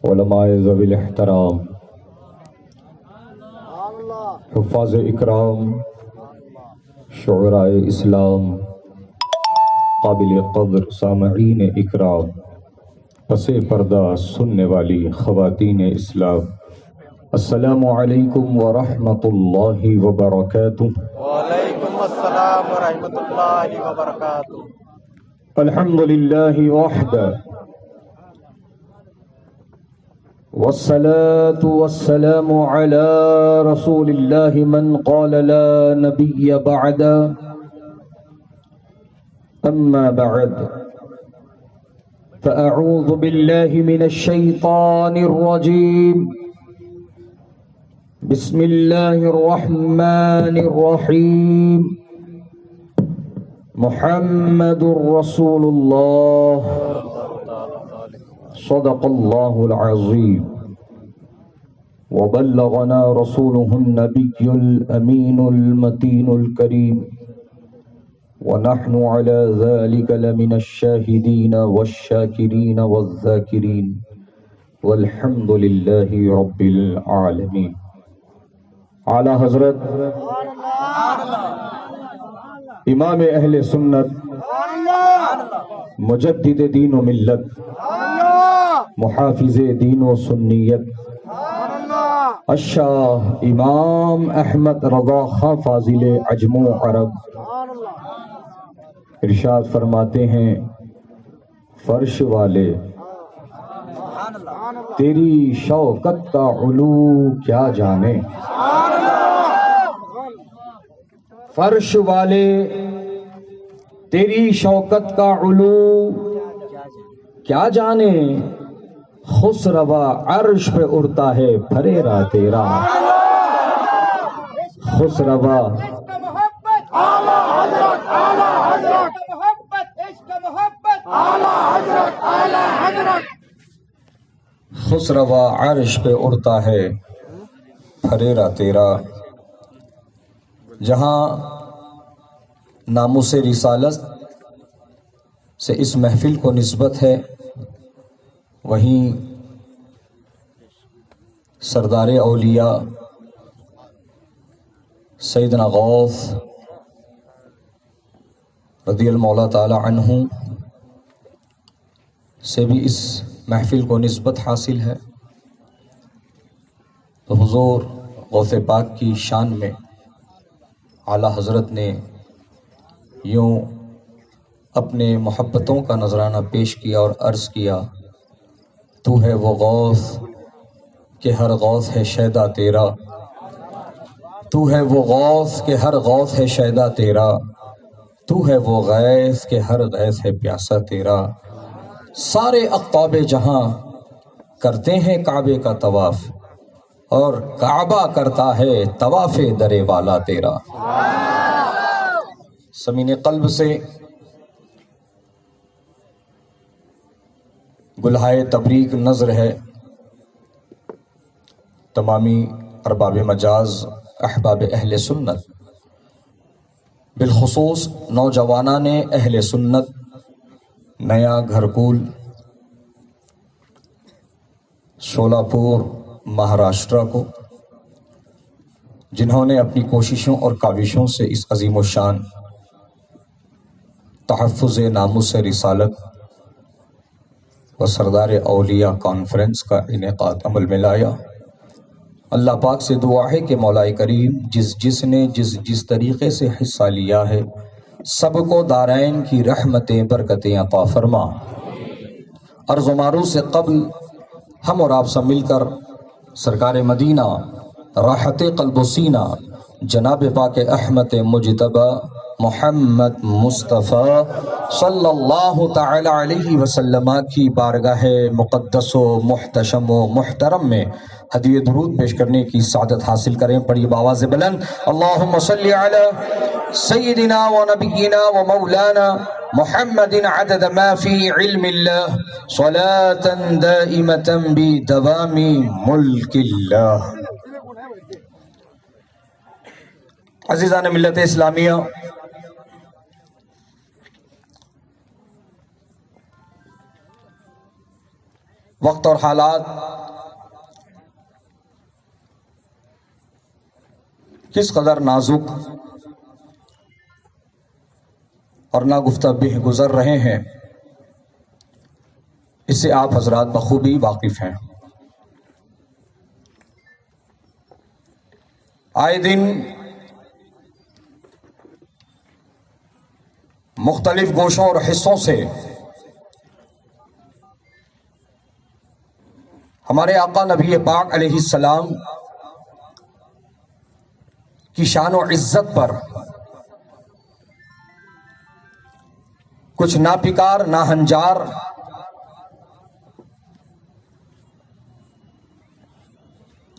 علماء ذوی الاحترام، حفاظ اکرام، شعراء اسلام، قابل قدر سامعین اکرام، پس پردہ سننے والی خواتین اسلام، السلام علیکم ورحمۃ اللہ وبرکاتہ۔ وعلیکم السلام ورحمۃ اللہ وبرکاتہ۔ الحمد للہ وحدہ والصلاة والسلام على رسول الله من قال لا نبي بعد، أما بعد فأعوذ بالله من الشيطان الرجيم، بسم الله الرحمن الرحيم، محمد رسول الله، صدق الله العظيم، وبلغنا رسوله النبي الأمين المتين الكريم، ونحن على ذلك لمن الشاهدين والشاكرين والذاكرين، والحمد لله رب العالمين۔ اعلیٰ حضرت امام اہل سنت، مجدد دین و ملت، محافظ دین و سنیت، الشاہ امام احمد رضا خاں فاضل عجم و عرب ارشاد فرماتے ہیں، فرش والے تیری شوکت کا علو کیا جانے، فرش والے تیری شوکت کا علو کیا جانے، خسروا عرش پہ اڑتا ہے پھریرا تیرا، خسروا خسروا عرش پہ اڑتا ہے پھریرا تیرا۔ جہاں ناموس رسالت سے اس محفل کو نسبت ہے، وہیں سردار اولیاء سیدنا غوث رضی اللہ تعالی عنہ سے بھی اس محفل کو نسبت حاصل ہے۔ تو حضور غوث پاک کی شان میں اعلیٰ حضرت نے یوں اپنے محبتوں کا نذرانہ پیش کیا اور عرض کیا، تو ہے وہ غوث کہ ہر غوث ہے شیدا تیرا، تو ہے وہ غوث کہ ہر غوث ہے شیدا تیرا، تو ہے وہ غیث کہ ہر غیث ہے پیاسا تیرا، سارے اقطاب جہاں کرتے ہیں کعبے کا طواف، اور کعبہ کرتا ہے طواف درے والا تیرا۔ سمین قلب سے گلہائے تبریک نظر ہے تمامی ارباب مجاز، احباب اہل سنت، بالخصوص نوجوانان اہل سنت نیا گھرکول شولاپور مہاراشٹرا کو، جنہوں نے اپنی کوششوں اور کاوشوں سے اس عظیم و شان تحفظ ناموس رسالت و سردار اولیاء کانفرنس کا انعقاد عمل میں لایا۔ اللہ پاک سے دعا ہے کہ مولا کریم جس نے جس طریقے سے حصہ لیا ہے، سب کو دارین کی رحمتیں برکتیں عطا فرما۔ عرض و معروض سے قبل ہم اور آپ سب مل کر سرکار مدینہ راحت قلب و سینہ جناب پاک احمد مجتبی محمد مصطفیٰ صلی اللہ تعالی علیہ وسلم کی بارگاہ مقدس و محتشم و محترم میں ہدیہ درود پیش کرنے کی سعادت حاصل کریں۔ پڑھی بآواز بلند، اللہم صلی علی سیدنا و نبینا و مولانا محمد عدد ما فی علم اللہ صلاة دائمة بدوام ملک اللہ۔ عزیزان ملت اسلامیہ، وقت اور حالات کس قدر نازک اور ناگفتہ بہ گزر رہے ہیں، اس سے آپ حضرات بخوبی واقف ہیں۔ آئے دن مختلف گوشوں اور حصوں سے ہمارے آقا نبی پاک علیہ السلام کی شان و عزت پر کچھ ناپکار ناہنجار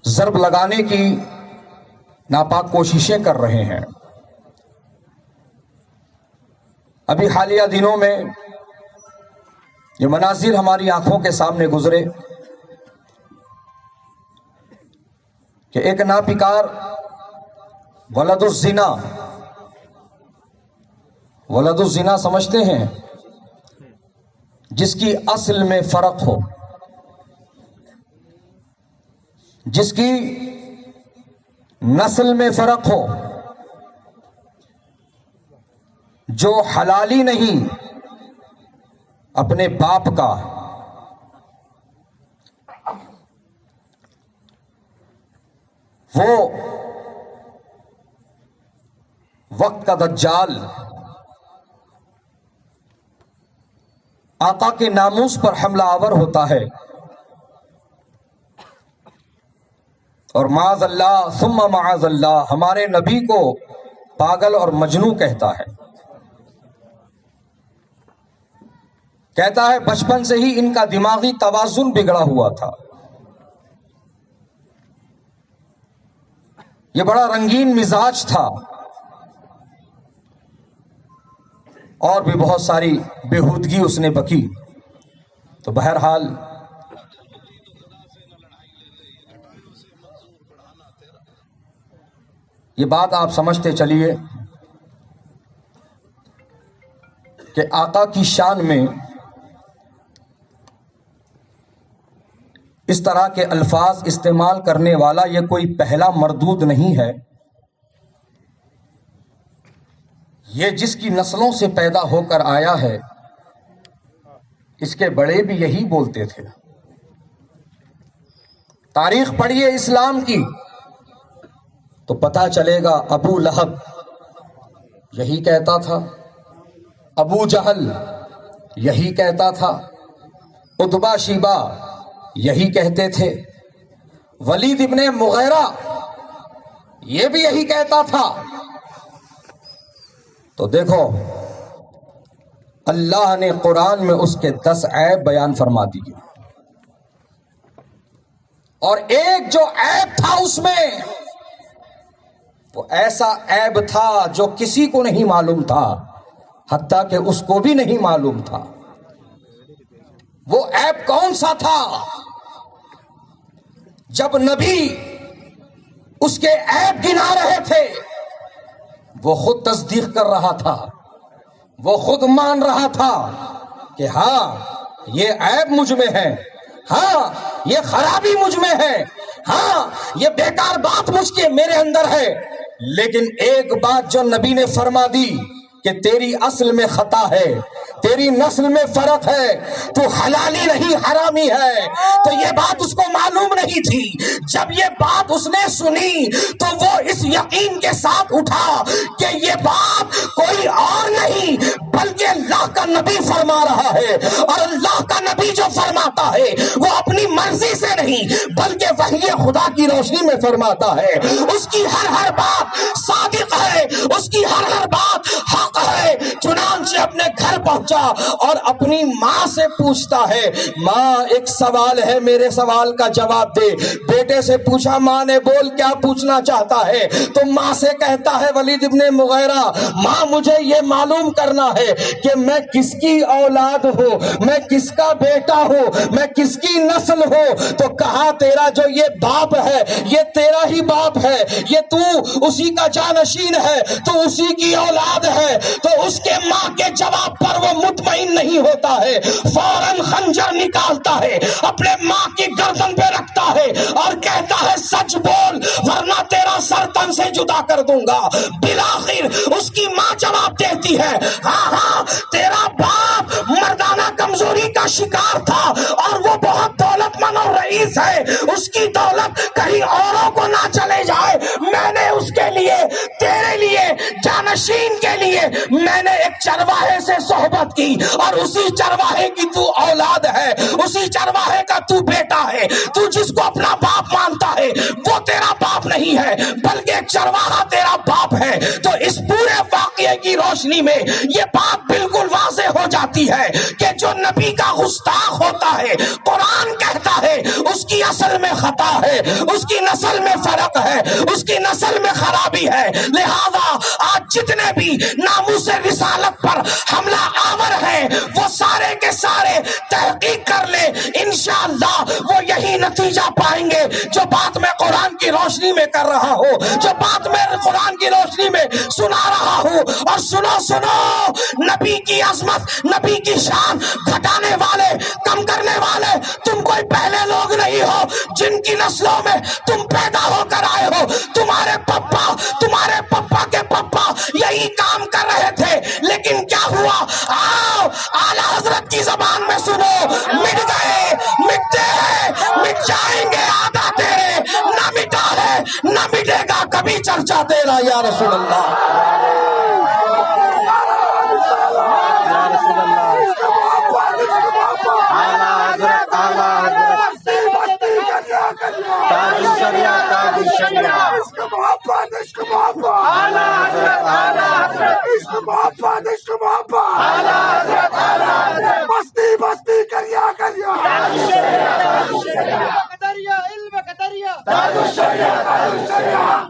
ضرب لگانے کی ناپاک کوششیں کر رہے ہیں۔ ابھی حالیہ دنوں میں یہ مناظر ہماری آنکھوں کے سامنے گزرے کہ ایک ناپکار ولد الزنا سمجھتے ہیں جس کی اصل میں فرق ہو، جس کی نسل میں فرق ہو، جو حلالی نہیں اپنے باپ کا، وہ وقت کا دجال آقا کے ناموس پر حملہ آور ہوتا ہے اور معاذ اللہ ثم معاذ اللہ ہمارے نبی کو پاگل اور مجنوں کہتا ہے، کہتا ہے بچپن سے ہی ان کا دماغی توازن بگڑا ہوا تھا۔ یہ بڑا رنگین مزاج تھا اور بھی بہت ساری بےہودگی اس نے بکی۔ تو بہرحال یہ بات آپ سمجھتے چلیے کہ آقا کی شان میں اس طرح کے الفاظ استعمال کرنے والا یہ کوئی پہلا مردود نہیں ہے۔ یہ جس کی نسلوں سے پیدا ہو کر آیا ہے، اس کے بڑے بھی یہی بولتے تھے۔ تاریخ پڑھیے اسلام کی تو پتہ چلے گا ابو لہب یہی کہتا تھا، ابو جہل یہی کہتا تھا، عتبہ شیبہ یہی کہتے تھے، ولید ابن مغیرہ یہ بھی یہی کہتا تھا۔ تو دیکھو اللہ نے قرآن میں اس کے 10 عیب بیان فرما دیے، اور ایک جو عیب تھا اس میں، وہ ایسا عیب تھا جو کسی کو نہیں معلوم تھا، حتیٰ کہ اس کو بھی نہیں معلوم تھا۔ وہ عیب کون سا تھا؟ جب نبی اس کے عیب گنا رہے تھے، وہ خود تصدیق کر رہا تھا، وہ خود مان رہا تھا کہ ہاں یہ عیب مجھ میں ہے، ہاں یہ خرابی مجھ میں ہے، ہاں یہ بیکار بات مجھ کے میرے اندر ہے۔ لیکن ایک بات جو نبی نے فرما دی کہ تیری اصل میں خطا ہے، تیری نسل میں فرق ہے، تو حلالی نہیں حرامی ہے، تو یہ بات اس کو معلوم نہیں تھی۔ جب یہ بات اس نے سنی تو وہ اس یقین کے ساتھ اٹھا کہ یہ بات کوئی اور نہیں بلکہ اللہ کا نبی فرما رہا ہے، اور اللہ کا نبی جو فرماتا ہے وہ اپنی مرضی سے نہیں بلکہ وحی خدا کی روشنی میں فرماتا ہے۔ اس کی ہر بات صادق ہے، اس کی ہر بات حق ہے۔ چنانچہ اپنے گھر پہنچا اور اپنی ماں سے پوچھتا ہے، ماں ایک سوال ہے، میرے سوال کا جواب دے۔ بیٹے سے پوچھا، ماں نے بول کیا پوچھنا چاہتا ہے؟ تو ماں سے کہتا ہے ولید ابن مغیرہ، ماں مجھے یہ معلوم کرنا ہے کہ میں کس کی اولاد ہوں، میں کس کا بیٹا ہوں، میں کس کی نسل ہوں۔ تو کہا تیرا جو یہ باپ ہے یہ تیرا ہی باپ ہے، یہ تو اسی کا جانشین ہے، تو اسی کی اولاد ہے۔ تو اس کے ماں کے جواب پر وہ مطمئن نہیں ہوتا ہے، فوراً خنجر نکالتا ہے، اپنے ماں کی گردن پہ رکھتا ہے اور کہتا ہے سچ بول ورنہ تیرا سر تن سے جدا کر دوں گا۔ بالآخر اس کی ماں جواب دیتی ہے ہاں ہاں تیرا باپ مردانہ کمزوری کا شکار تھا اور وہ بہت دولت مند اور رئیس ہے، اس کی دولت کہیں اوروں کو نہ چلے جائے، میں نے اس کے لیے تیرے لیے جانشین کے لیے میں نے ایک چرواہے سے صحبت کی اور اسی چرواہے کی تو اولاد ہے، اسی چرواہے کا تو بیٹا ہے، تو جس کو اپنا باپ مانتا ہے وہ تیرا باپ نہیں ہے بلکہ ایک چرواہا تیرا باپ ہے۔ تو اس پورے واقعے کی روشنی میں یہ بات بالکل واضح ہو جاتی ہے کہ جو نبی کا گستاخ ہوتا ہے قرآن کہتا ہے اس کی اصل میں خطا ہے، اس کی نسل میں فرق ہے، اس کی نسل میں خرابی ہے۔ لہذا آج جتنے بھی ناموس رسالت پر حملہ آور ہیں وہ سارے کے سارے تحقیق کر لے، انشاءاللہ وہ یہی نتیجہ پائیں گے جو بات میں قرآن کی روشنی میں کر رہا ہوں، جو بات میں قرآن کی روشنی میں سنا رہا ہوں۔ اور سنو نبی کی عظمت، نبی کی شان گھٹانے والے، کم کرنے والے تم کوئی پہلے لوگ نہیں ہو جن کی نسلوں میں تم پیدا ہو کر آئے ہو۔ تمہارے پپا کے پپا یہی کام کر رہے تھے، لیکن کیا ہوا؟ آؤ اعلیٰ حضرت کی زبان میں سنو، مٹ گئے، مٹتے ہیں، مٹ جائیں گے آدھا تیرے، نہ مٹا ہے نہ مٹے گا کبھی چرچا تیرا یا رسول اللہ۔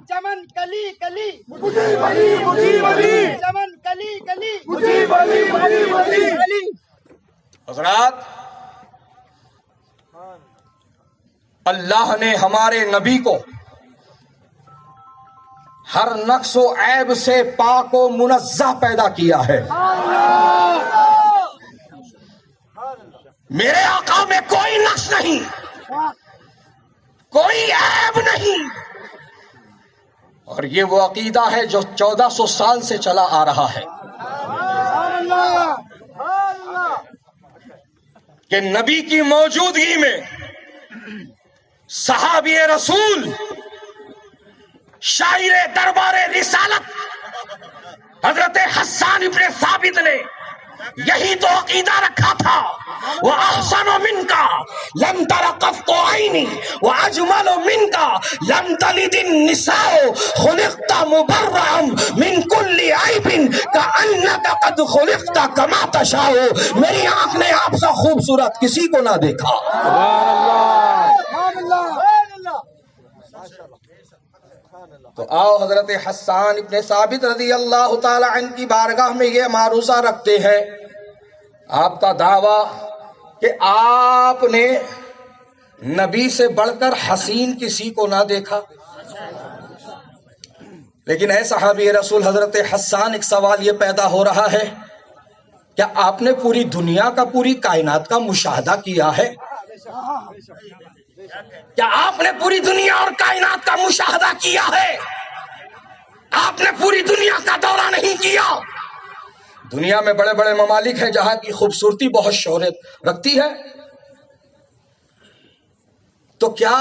چمن کلی کلی چمن کلی کلی حضرات اللہ نے ہمارے نبی کو ہر نقص و عیب سے پاک و منزہ پیدا کیا ہے۔ میرے آقا میں کوئی نقص نہیں، کوئی عیب نہیں، اور یہ وہ عقیدہ ہے جو 1400 سال سے چلا آ رہا ہے کہ نبی کی موجودگی میں صحابی رسول، شاعر دربار رسالت حضرت حسان ابن ثابت نے یہی تو عقیدہ رکھا تھا۔ وَأَحْسَنُ مِنْكَ لَمْ تَرَ قَطُّ عَيْنِي وَأَجْمَلُ مِنْكَ لَمْ تَلِدِ النِّسَاءُ خُلِقْتَ مُبَرَّأً مِنْ كُلِّ عَيْبٍ كَأَنَّكَ قَدْ خُلِقْتَ كَمَا تَشَاءُ۔ میری آنکھ نے آپ سا خوبصورت کسی کو نہ دیکھا۔ تو آؤ حضرت حسان ابن ثابت رضی اللہ تعالی عنہ کی بارگاہ میں یہ معروضہ رکھتے ہیں، آپ کا دعویٰ کہ آپ نے نبی سے بڑھ کر حسین کسی کو نہ دیکھا۔ لیکن اے صحابی رسول حضرت حسان، ایک سوال یہ پیدا ہو رہا ہے، کیا آپ نے پوری دنیا کا، پوری کائنات کا مشاہدہ کیا ہے؟ کیا آپ نے پوری دنیا اور کائنات کا مشاہدہ کیا ہے؟ آپ نے پوری دنیا کا دورہ نہیں کیا؟ دنیا میں بڑے بڑے ممالک ہیں جہاں کی خوبصورتی بہت شہرت رکھتی ہے، تو کیا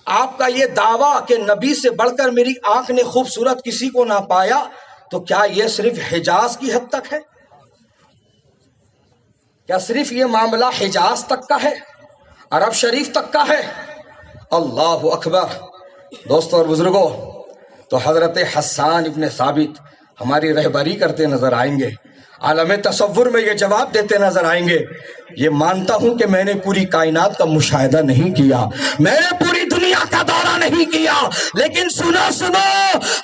آپ کا یہ دعویٰ کہ نبی سے بڑھ کر میری آنکھ نے خوبصورت کسی کو نہ پایا، تو کیا یہ صرف حجاز کی حد تک ہے؟ کیا صرف یہ معاملہ حجاز تک کا ہے، عرب شریف تک کا ہے؟ اللہ اکبر۔ دوستو اور بزرگوں، تو حضرت حسان ابن ثابت ہماری رہبری کرتے نظر آئیں گے، عالم تصور میں یہ جواب دیتے نظر آئیں گے، یہ مانتا ہوں کہ میں نے پوری کائنات کا مشاہدہ نہیں کیا، میں نے پوری دنیا کا دورہ نہیں کیا، لیکن سنو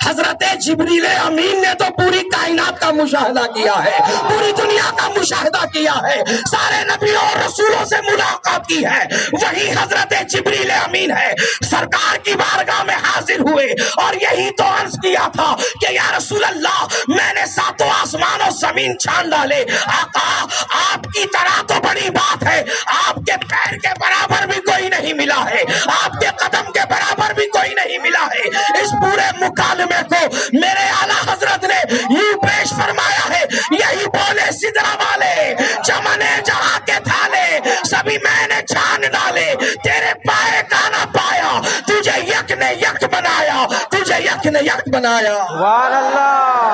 حضرت جبریل امین نے تو پوری کائنات کا مشاہدہ کیا ہے، پوری دنیا کا مشاہدہ کیا ہے، سارے نبیوں اور رسولوں سے ملاقات کی ہے، وہی حضرت جبریل امین ہے، سرکار کی بارگاہ میں حاضر ہوئے اور یہی تو عرض کیا تھا کہ یا رسول اللہ میں نے ساتوں آسمان و زمین چھان ڈالے، آقا آپ کی طرح تو بڑی بات ہے، آپ کے پیر کے برابر بھی کوئی نہیں ملا ہے، آپ کے قدم کے برابر بھی کوئی نہیں ملا ہے۔ اس پورے مکالمے کو میرے اعلیٰ حضرت نے یوں پیش فرمایا ہے، یہی بولے سدرا والے چمنے جہاں کے تھالے سبھی میں نے چھان ڈالے، تیرے پائے کا نہ پایا، تجھے یک نے یک بنایا، تجھے یک نے یک بنایا۔ سبحان اللہ،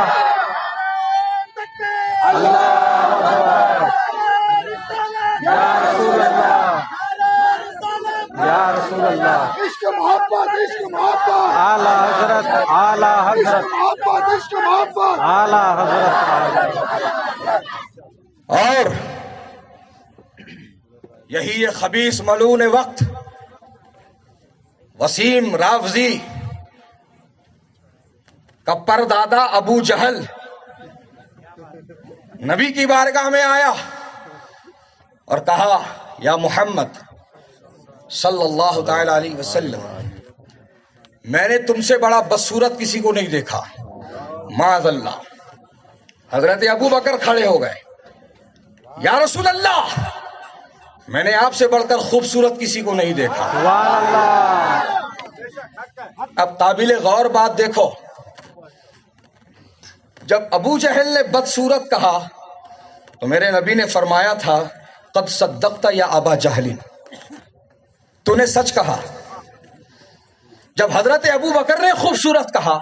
یا رسول اللہ، یا رسول اللہ، عشق محبت، عشق محبت، اعلیٰ حضرت، اعلیٰ حضرت، محبت، عشق محبت، اعلیٰ حضرت۔ اور یہی یہ خبیث ملعون وقت وسیم رافضی کا پردادا ابو جہل نبی کی بارگاہ میں آیا اور کہا یا محمد صلی اللہ تعالی علیہ وسلم، میں نے تم سے بڑا بدصورت کسی کو نہیں دیکھا، معاذ اللہ۔ حضرت ابو بکر کھڑے ہو گئے، یا رسول اللہ میں نے آپ سے بڑھ کر خوبصورت کسی کو نہیں دیکھا۔ سبحان اللہ، اب قابل غور بات دیکھو، جب ابو جہل نے بدصورت کہا تو میرے نبی نے فرمایا تھا قد صدقت یا ابا جہل، تو نے سچ کہا۔ جب حضرت ابو بکر نے خوبصورت کہا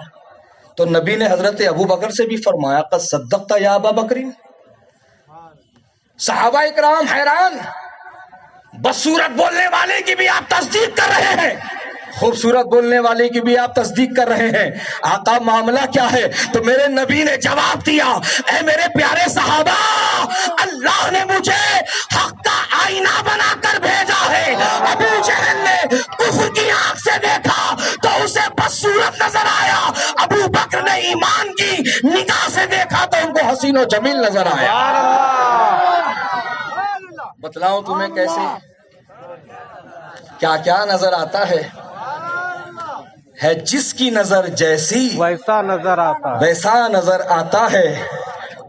تو نبی نے حضرت ابو بکر سے بھی فرمایا قد صدقت یا ابا بکر۔ صحابہ اکرام حیران، بدصورت بولنے والے کی بھی آپ تصدیق کر رہے ہیں، خوبصورت بولنے والے کی بھی آپ تصدیق کر رہے ہیں، آقا معاملہ کیا ہے؟ تو میرے نبی نے جواب دیا، اے میرے پیارے صحابہ، اللہ نے مجھے حق کا آئینہ بنا کر بھیجا ہے۔ ابو جہل نے کفر کی آنکھ سے دیکھا تو اسے بدصورت نظر آیا، ابو بکر نے ایمان کی نگاہ سے دیکھا تو ان کو حسین و جمیل نظر آیا۔ بتلاؤں تمہیں کیسے کیا کیا نظر آتا ہے جس کی نظر جیسی ویسا نظر آتا ہے، ویسا نظر آتا ہے،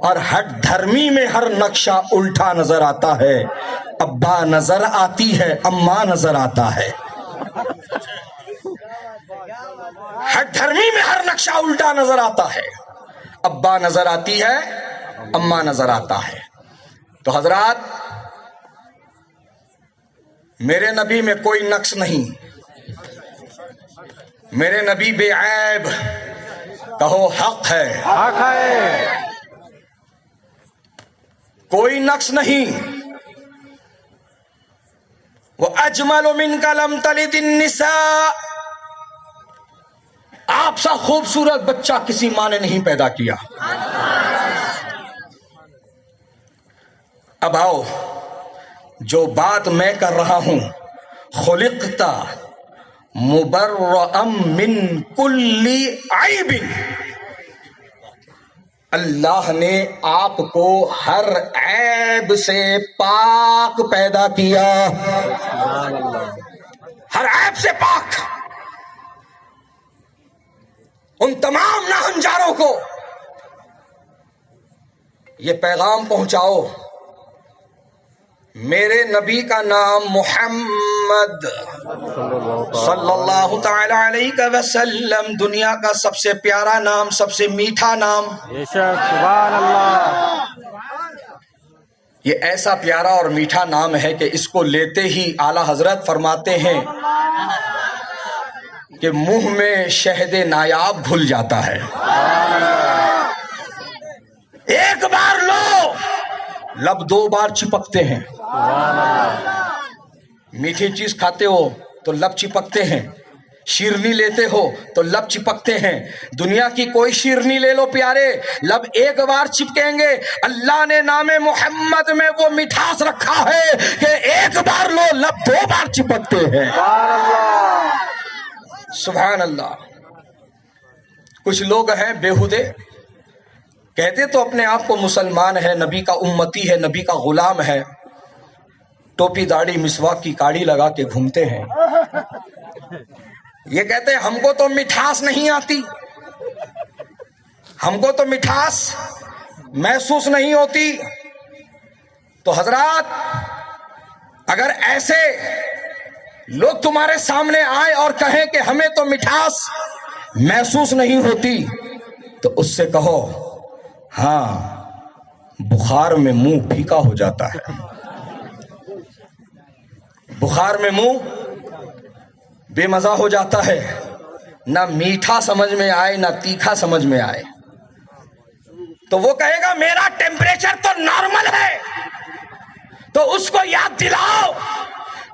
اور ہر دھرمی میں ہر نقشہ الٹا نظر آتا ہے، ابا نظر آتی ہے اماں نظر آتا ہے، ہر دھرمی میں ہر نقشہ الٹا نظر آتا ہے، ابا نظر آتی ہے اماں نظر آتا ہے۔ تو حضرات میرے نبی میں کوئی نقص نہیں، میرے نبی بے عیب، کہو حق ہے، حق ہے، کوئی نقص نہیں۔ وَأَجْمَلُ مِنْكَ لَمْ تَلِدِ النِّسَاء، آپ سا خوبصورت بچہ کسی ماں نے نہیں پیدا کیا۔ اب آؤ، جو بات میں کر رہا ہوں، خلقتا مبرئا من کل عیب، اللہ نے آپ کو ہر عیب سے پاک پیدا کیا، ہر عیب سے پاک۔ ان تمام ناہنجاروں کو یہ پیغام پہنچاؤ، میرے نبی کا نام محمد صلی اللہ تعالی علیہ وسلم دنیا کا سب سے پیارا نام، سب سے میٹھا نام، بے شک، سبحان اللہ، یہ ایسا پیارا اور میٹھا نام ہے کہ اس کو لیتے ہی اعلیٰ حضرت فرماتے ہیں کہ منہ میں شہد نایاب گھل جاتا ہے، ایک بار لو لب دو بار چپکتے ہیں، میٹھی چیز کھاتے ہو تو لب چپکتے ہیں، شیرنی لیتے ہو تو لب چپکتے ہیں، دنیا کی کوئی شیرنی لے لو پیارے، لب ایک بار چپکیں گے، اللہ نے نام محمد میں وہ مٹھاس رکھا ہے کہ ایک بار لو لب دو بار چپکتے ہیں۔ سبحان اللہ. کچھ لوگ ہیں بیہودے، کہتے تو اپنے آپ کو مسلمان ہے، نبی کا امتی ہے، نبی کا غلام ہے، ٹوپی داڑھی مسواک کی کاڑی لگا کے گھومتے ہیں. یہ کہتے ہیں ہم کو تو مٹھاس نہیں آتی، ہم کو تو مٹھاس محسوس نہیں ہوتی. تو حضرات، اگر ایسے لوگ تمہارے سامنے آئے اور کہیں کہ ہمیں تو مٹھاس محسوس نہیں ہوتی، تو اس سے کہو ہاں، بخار میں منہ پھیکا ہو جاتا ہے. بخار میں منہ بے مزہ ہو جاتا ہے، نہ میٹھا سمجھ میں آئے نہ تیکھا سمجھ میں آئے. تو وہ کہے گا میرا ٹیمپریچر تو نارمل ہے. تو اس کو یاد دلاؤ،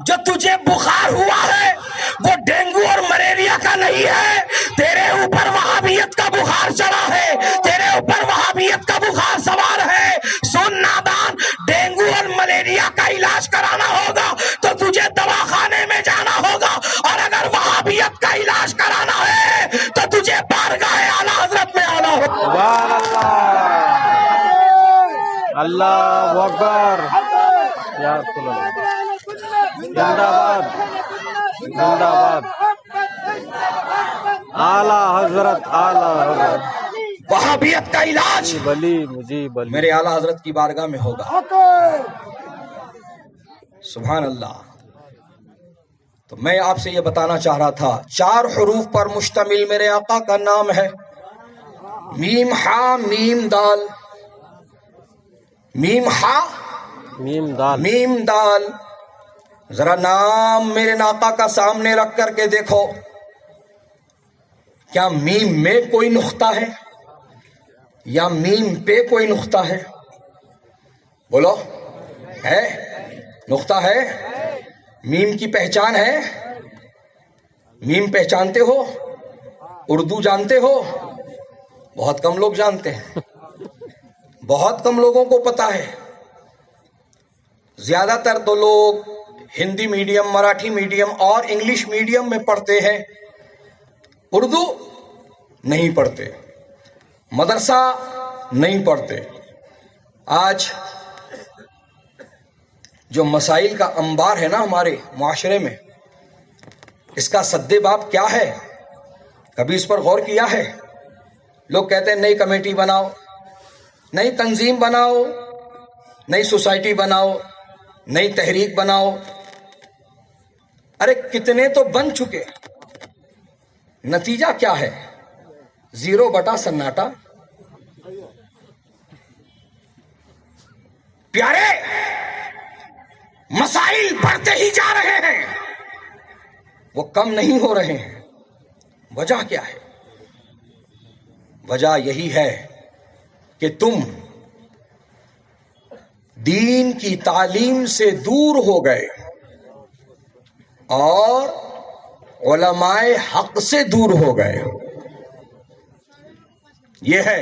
جو تجھے بخار ہوا ہے وہ ڈینگو اور ملیریا کا نہیں ہے، تیرے اوپر وہابیت کا بخار چڑھا ہے، تیرے اوپر وہابیت کا بخار سوار ہے. سن نادان، ڈینگو اور ملیریا کا علاج کرانا ہوگا تو تجھے دواخانے میں جانا ہوگا، اور اگر وہابیت کا علاج کرانا ہے تو تجھے بارگاہ اعلیٰ حضرت میں آنا ہوگا. سبحان اللہ، اللہ اکبر، یا رسول اللہ. زندہ باد، زندہ باد، اعلیٰ حضرت، اعلیٰ حضرت. وہابیت کا علاج بلی مجھے بلی. میرے اعلیٰ حضرت کی بارگاہ میں ہوگا. سبحان اللہ. تو میں آپ سے یہ بتانا چاہ رہا تھا، 4 حروف پر مشتمل میرے آقا کا نام ہے، میم ہا میم دال. میم ہا میم دال. میم دال. ذرا نام میرے آقا کا سامنے رکھ کر کے دیکھو، کیا میم میں کوئی نقطہ ہے یا میم پہ کوئی نقطہ ہے؟ بولو، ہے نقطہ ہے؟ میم کی پہچان ہے؟ میم پہچانتے ہو؟ اردو جانتے ہو؟ بہت کم لوگ جانتے ہیں، بہت کم لوگوں کو پتا ہے. زیادہ تر تو لوگ ہندی میڈیم، مراٹھی میڈیم اور انگلش میڈیم میں پڑھتے ہیں، اردو نہیں پڑھتے، مدرسہ نہیں پڑھتے. آج جو مسائل کا انبار ہے نا ہمارے معاشرے میں، اس کا سد باب کیا ہے؟ کبھی اس پر غور کیا ہے؟ لوگ کہتے ہیں نئی کمیٹی بناؤ، نئی تنظیم بناؤ، نئی سوسائٹی بناؤ، نئی تحریک بناؤ. ارے کتنے تو بن چکے، نتیجہ کیا ہے؟ 0 سناٹا. پیارے، مسائل بڑھتے ہی جا رہے ہیں، وہ کم نہیں ہو رہے ہیں. وجہ کیا ہے؟ وجہ یہی ہے کہ تم دین کی تعلیم سے دور ہو گئے اور علماء حق سے دور ہو گئے. یہ ہے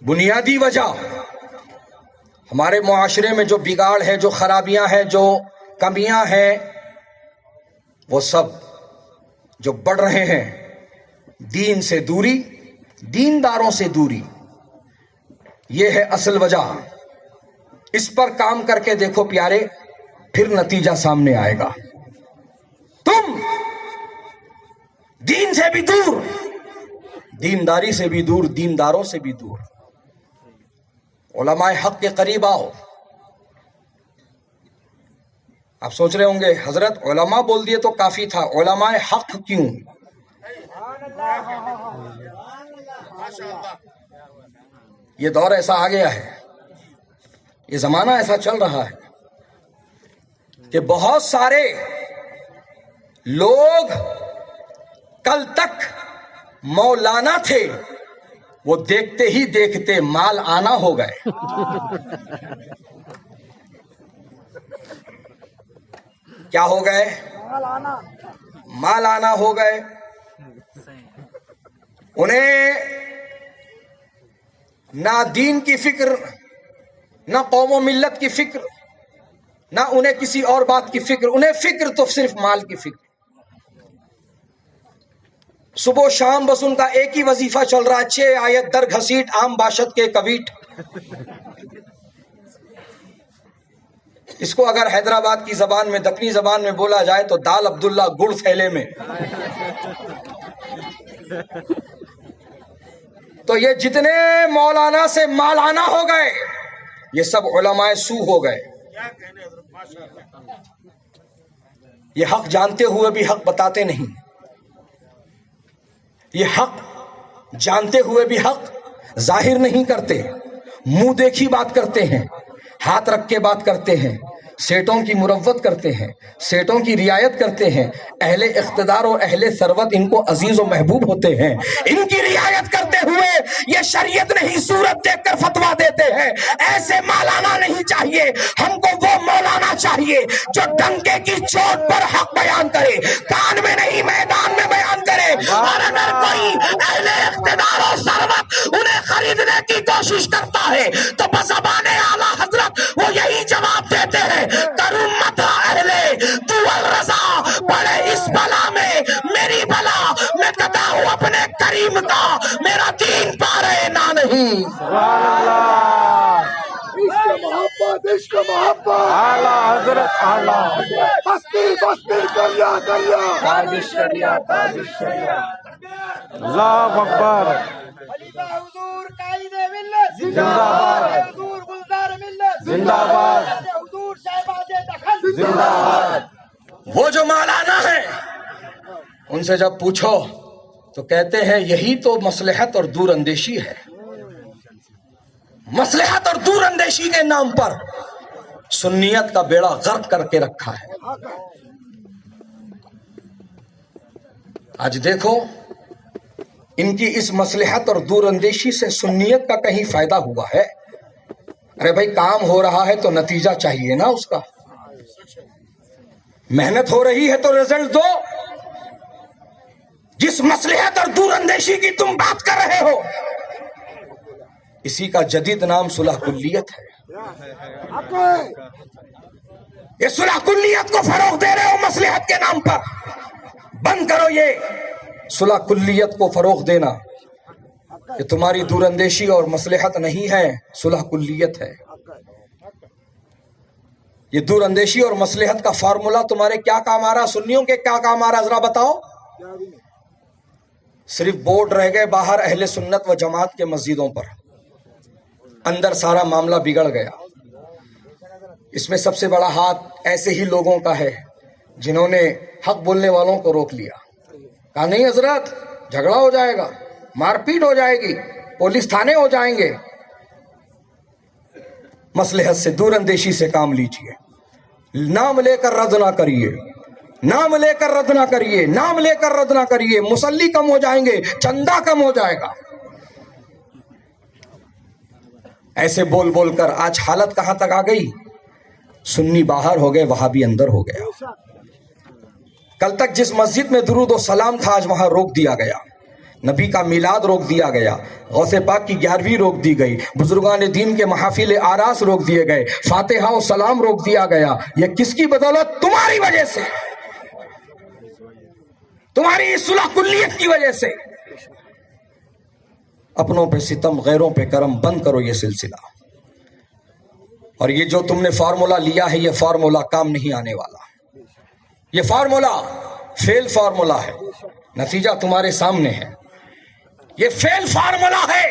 بنیادی وجہ. ہمارے معاشرے میں جو بگاڑ ہے، جو خرابیاں ہیں، جو کمیاں ہیں، وہ سب جو بڑھ رہے ہیں، دین سے دوری، دینداروں سے دوری، یہ ہے اصل وجہ. اس پر کام کر کے دیکھو پیارے، پھر نتیجہ سامنے آئے گا. تم دین سے بھی دور، دینداری سے بھی دور، دینداروں سے بھی دور، علماء حق کے قریب آؤ. آپ سوچ رہے ہوں گے حضرت علماء بول دیے تو کافی تھا، علماء حق کیوں؟ یہ دور ایسا آ گیا ہے، یہ زمانہ ایسا چل رہا ہے کہ بہت سارے لوگ کل تک مولانا تھے، وہ دیکھتے ہی دیکھتے مال آنا ہو گئے. کیا ہو گئے؟ مال آنا ہو گئے. انہیں نہ دین کی فکر، نہ قوم و ملت کی فکر، نہ انہیں کسی اور بات کی فکر، انہیں فکر تو صرف مال کی فکر. صبح و شام بس ان کا ایک ہی وظیفہ چل رہا ہے، 6 آیت در گھسیٹ عام باشد کے کویٹ۔ اس کو اگر حیدرآباد کی زبان میں، دکنی زبان میں بولا جائے تو دال عبداللہ گڑ تھیلے میں۔ تو یہ جتنے مولانا سے مالانا ہو گئے یہ سب علماء سو ہو گئے۔ یہ حق جانتے ہوئے بھی حق بتاتے نہیں، یہ حق جانتے ہوئے بھی حق ظاہر نہیں کرتے، منہ دیکھی بات کرتے ہیں، ہاتھ رکھ کے بات کرتے ہیں، سیٹوں کی مروت کرتے ہیں، سیٹوں کی رعایت کرتے ہیں، اہل اقتدار اور اہل ثروت ان کو عزیز و محبوب ہوتے ہیں، ان کی رعایت کرتے ہوئے یہ شریعت نہیں صورت دیکھ کر فتویٰ دیتے ہیں۔ ایسے مولانا نہیں چاہیے، ہم کو وہ مولانا چاہیے جو ڈنکے کی چوٹ پر حق بیان کرے، کان میں نہیں میدان میں بیان کرے۔ اور اگر کوئی اہل اقتدار اور ثروت انہیں خریدنے کی کوشش کرتا ہے تو بزبان اعلیٰ حضرت وہ یہی جواب دیتے ہیں، کروں مت اہل تو الرضا، پڑے اس بلا میں میری بلا، میں قطع ہوں اپنے کریم کا، میرا دین پارے نہ نہیں۔ سبحان اللہ، عشق محبت، عشق محبت، اعلیٰ حضرت، اعلیٰ حضرت، بستی بستی کریا کریا، تابش شریعت، تابش شریعت، اللہ اکبر، خلیفہ حضور قائد ملت زندہ باد، حضور گلزار ملت زندہ باد، حضور شہباز دخل زندہ باد۔ وہ جو مولانا ہیں ان سے جب پوچھو تو کہتے ہیں یہی تو مصلحت اور دور اندیشی ہے۔ مصلحت اور دور اندیشی کے نام پر سنیت کا بیڑا غرق کر کے رکھا ہے۔ آج دیکھو ان کی اس مصلحت اور دور اندیشی سے سنیت کا کہیں فائدہ ہوا ہے؟ ارے بھائی کام ہو رہا ہے تو نتیجہ چاہیے نا اس کا، محنت ہو رہی ہے تو رزلٹ دو۔ جس مصلحت اور دور اندیشی کی تم بات کر رہے ہو اسی کا جدید نام صلح کلیت ہے۔ یہ صلح کلیت کو فروغ دے رہے ہو مصلحت کے نام پر، بند کرو یہ صلح کلیت کو فروغ دینا۔ کہ تمہاری دور اندیشی اور مصلحت نہیں ہے، صلح کلیت ہے۔ یہ دور اندیشی اور مصلحت کا فارمولا تمہارے کیا کام آ رہا؟ سنیوں کے کیا کام آ رہا ذرا بتاؤ؟ صرف بورڈ رہ گئے باہر اہل سنت و جماعت کے مسجدوں پر، اندر سارا معاملہ بگڑ گیا۔ اس میں سب سے بڑا ہاتھ ایسے ہی لوگوں کا ہے جنہوں نے حق بولنے والوں کو روک لیا، کہا نہیں حضرت جھگڑا ہو جائے گا، مار پیٹ ہو جائے گی، پولیس تھانے ہو جائیں گے۔ مصلحت سے دور اندیشی سے کام لیجئے، نام لے کر رد نہ کریے، نام لے کر رد نہ کریے، نام لے کر رد نہ کریے، مسلی کم ہو جائیں گے، چندہ کم ہو جائے گا۔ ایسے بول بول کر آج حالت کہاں تک آ گئی؟ سنی باہر ہو گئے، وہابی اندر ہو گیا۔ کل تک جس مسجد میں درود و سلام تھا آج وہاں روک دیا گیا، نبی کا میلاد روک دیا گیا، غوث پاک کی 11ویں روک دی گئی، بزرگان دین کے محافل آراس روک دیے گئے، فاتحہ و سلام روک دیا گیا۔ یہ کس کی بدولت؟ تمہاری وجہ سے، تمہاری صلح کلیت کی وجہ سے۔ اپنوں پہ ستم غیروں پہ کرم، بند کرو یہ سلسلہ۔ اور یہ جو تم نے فارمولا لیا ہے یہ فارمولا کام نہیں آنے والا، یہ فارمولا فیل فارمولا ہے، نتیجہ تمہارے سامنے ہے، یہ فیل فارمولا ہے۔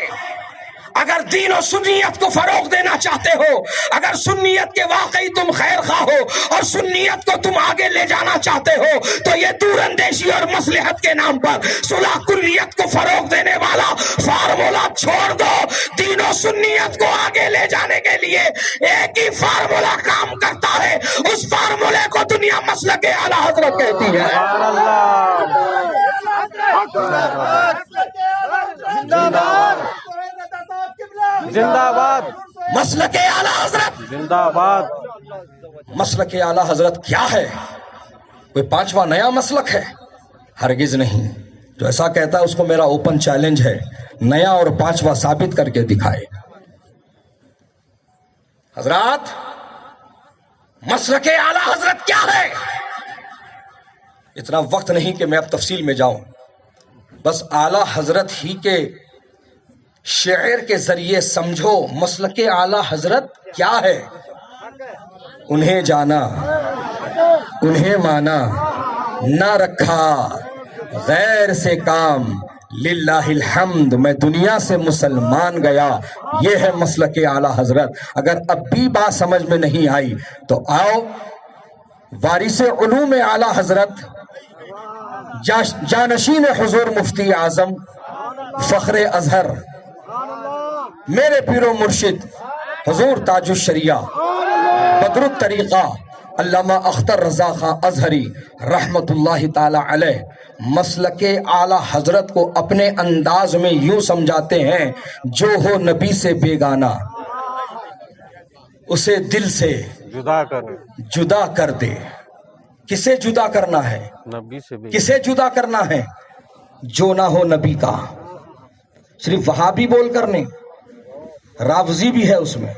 اگر دین و سنیت کو فروغ دینا چاہتے ہو، اگر سنیت کے واقعی تم خیر خواہ ہو اور سنیت کو تم آگے لے جانا چاہتے ہو تو یہ دور اندیشی اور مصلحت کے نام پر صلح کلیت کو فروغ دینے والا فارمولا چھوڑ دو۔ دین و سنیت کو آگے لے جانے کے لیے ایک ہی فارمولا کام کرتا ہے، اس فارمولے کو دنیا مسلک اعلیٰ حضرت کہتی ہے۔ زندہ باد، زندہ باد، مسلک اعلیٰ حضرت، زندہ باد۔ مسلک اعلیٰ حضرت کیا ہے؟ کوئی پانچواں نیا مسلک ہے؟ ہرگز نہیں۔ جو ایسا کہتا ہے اس کو میرا اوپن چیلنج ہے، نیا اور پانچواں ثابت کر کے دکھائے۔ حضرات مسلک اعلیٰ حضرت کیا ہے؟ اتنا وقت نہیں کہ میں اب تفصیل میں جاؤں، بس اعلیٰ حضرت ہی کے شعر کے ذریعے سمجھو مسلک اعلیٰ حضرت کیا ہے. انہیں جانا انہیں مانا نہ رکھا غیر سے کام للہ الحمد میں دنیا سے مسلمان گیا. یہ ہے مسلک اعلیٰ حضرت. اگر اب بھی بات سمجھ میں نہیں آئی تو آؤ وارث علوم اعلیٰ حضرت جانشین حضور مفتی اعظم فخر ازہر میرے پیر و مرشد حضور تاج الشریعہ بدر الطریقہ علامہ اختر رضا خان ازہری رحمت اللہ تعالی علیہ مسلک اعلیٰ حضرت کو اپنے انداز میں یوں سمجھاتے ہیں جو ہو نبی سے بیگانہ اسے دل سے جدا کر دے. کسے جدا کرنا ہے؟ نبی سے کسے جدا کرنا ہے؟ جو نہ ہو نبی کا. صرف وہابی بول کر نہیں، رافضی بھی ہے اس میں،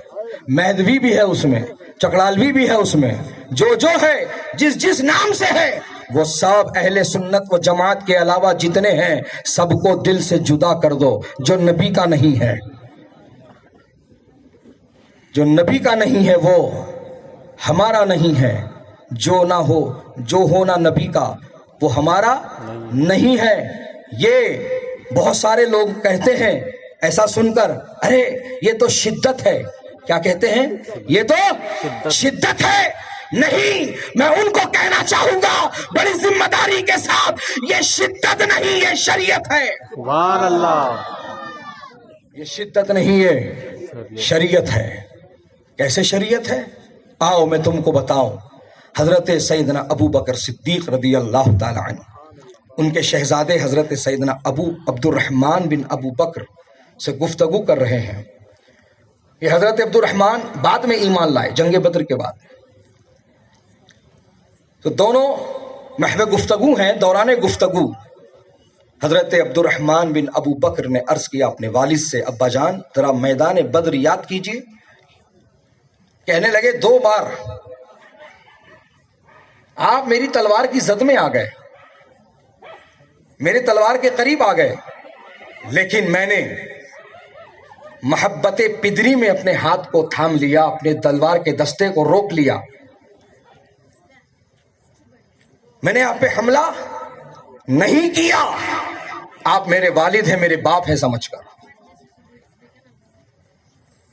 مہدوی بھی ہے اس میں، چکڑالوی بھی ہے اس میں، جو ہے جس نام سے ہے وہ سب اہل سنت و جماعت کے علاوہ جتنے ہیں سب کو دل سے جدا کر دو. جو نبی کا نہیں ہے، جو نبی کا نہیں ہے وہ ہمارا نہیں ہے. جو نہ ہو جو ہونا نبی کا وہ ہمارا نہیں ہے. یہ بہت سارے لوگ کہتے ہیں ایسا سن کر، ارے یہ تو شدت ہے. کیا کہتے ہیں؟ یہ تو شدت ہے. نہیں، میں ان کو کہنا چاہوں گا بڑی ذمہ داری کے ساتھ، یہ شدت نہیں، یہ شریعت ہے. سبحان اللہ. یہ شدت نہیں ہے، شریعت ہے. کیسے شریعت ہے؟ آؤ میں تم کو بتاؤں. حضرت سیدنا ابو بکر صدیق رضی اللہ تعالی عنہ، ان کے شہزادے حضرت سیدنا ابو عبد الرحمن بن ابو بکر سے گفتگو کر رہے ہیں. یہ حضرت عبد الرحمن بعد میں ایمان لائے جنگ بدر کے بعد. تو دونوں محو گفتگو ہیں. دوران گفتگو حضرت عبد الرحمن بن ابو بکر نے عرض کیا اپنے والد سے، ابا جان ذرا میدان بدر یاد کیجیے. کہنے لگے 2 بار آپ میری تلوار کی زد میں آ گئے، میرے تلوار کے قریب آ گئے، لیکن میں نے محبت پدری میں اپنے ہاتھ کو تھام لیا، اپنے تلوار کے دستے کو روک لیا. میں نے آپ پہ حملہ نہیں کیا. آپ میرے والد ہیں، میرے باپ ہیں سمجھ کر.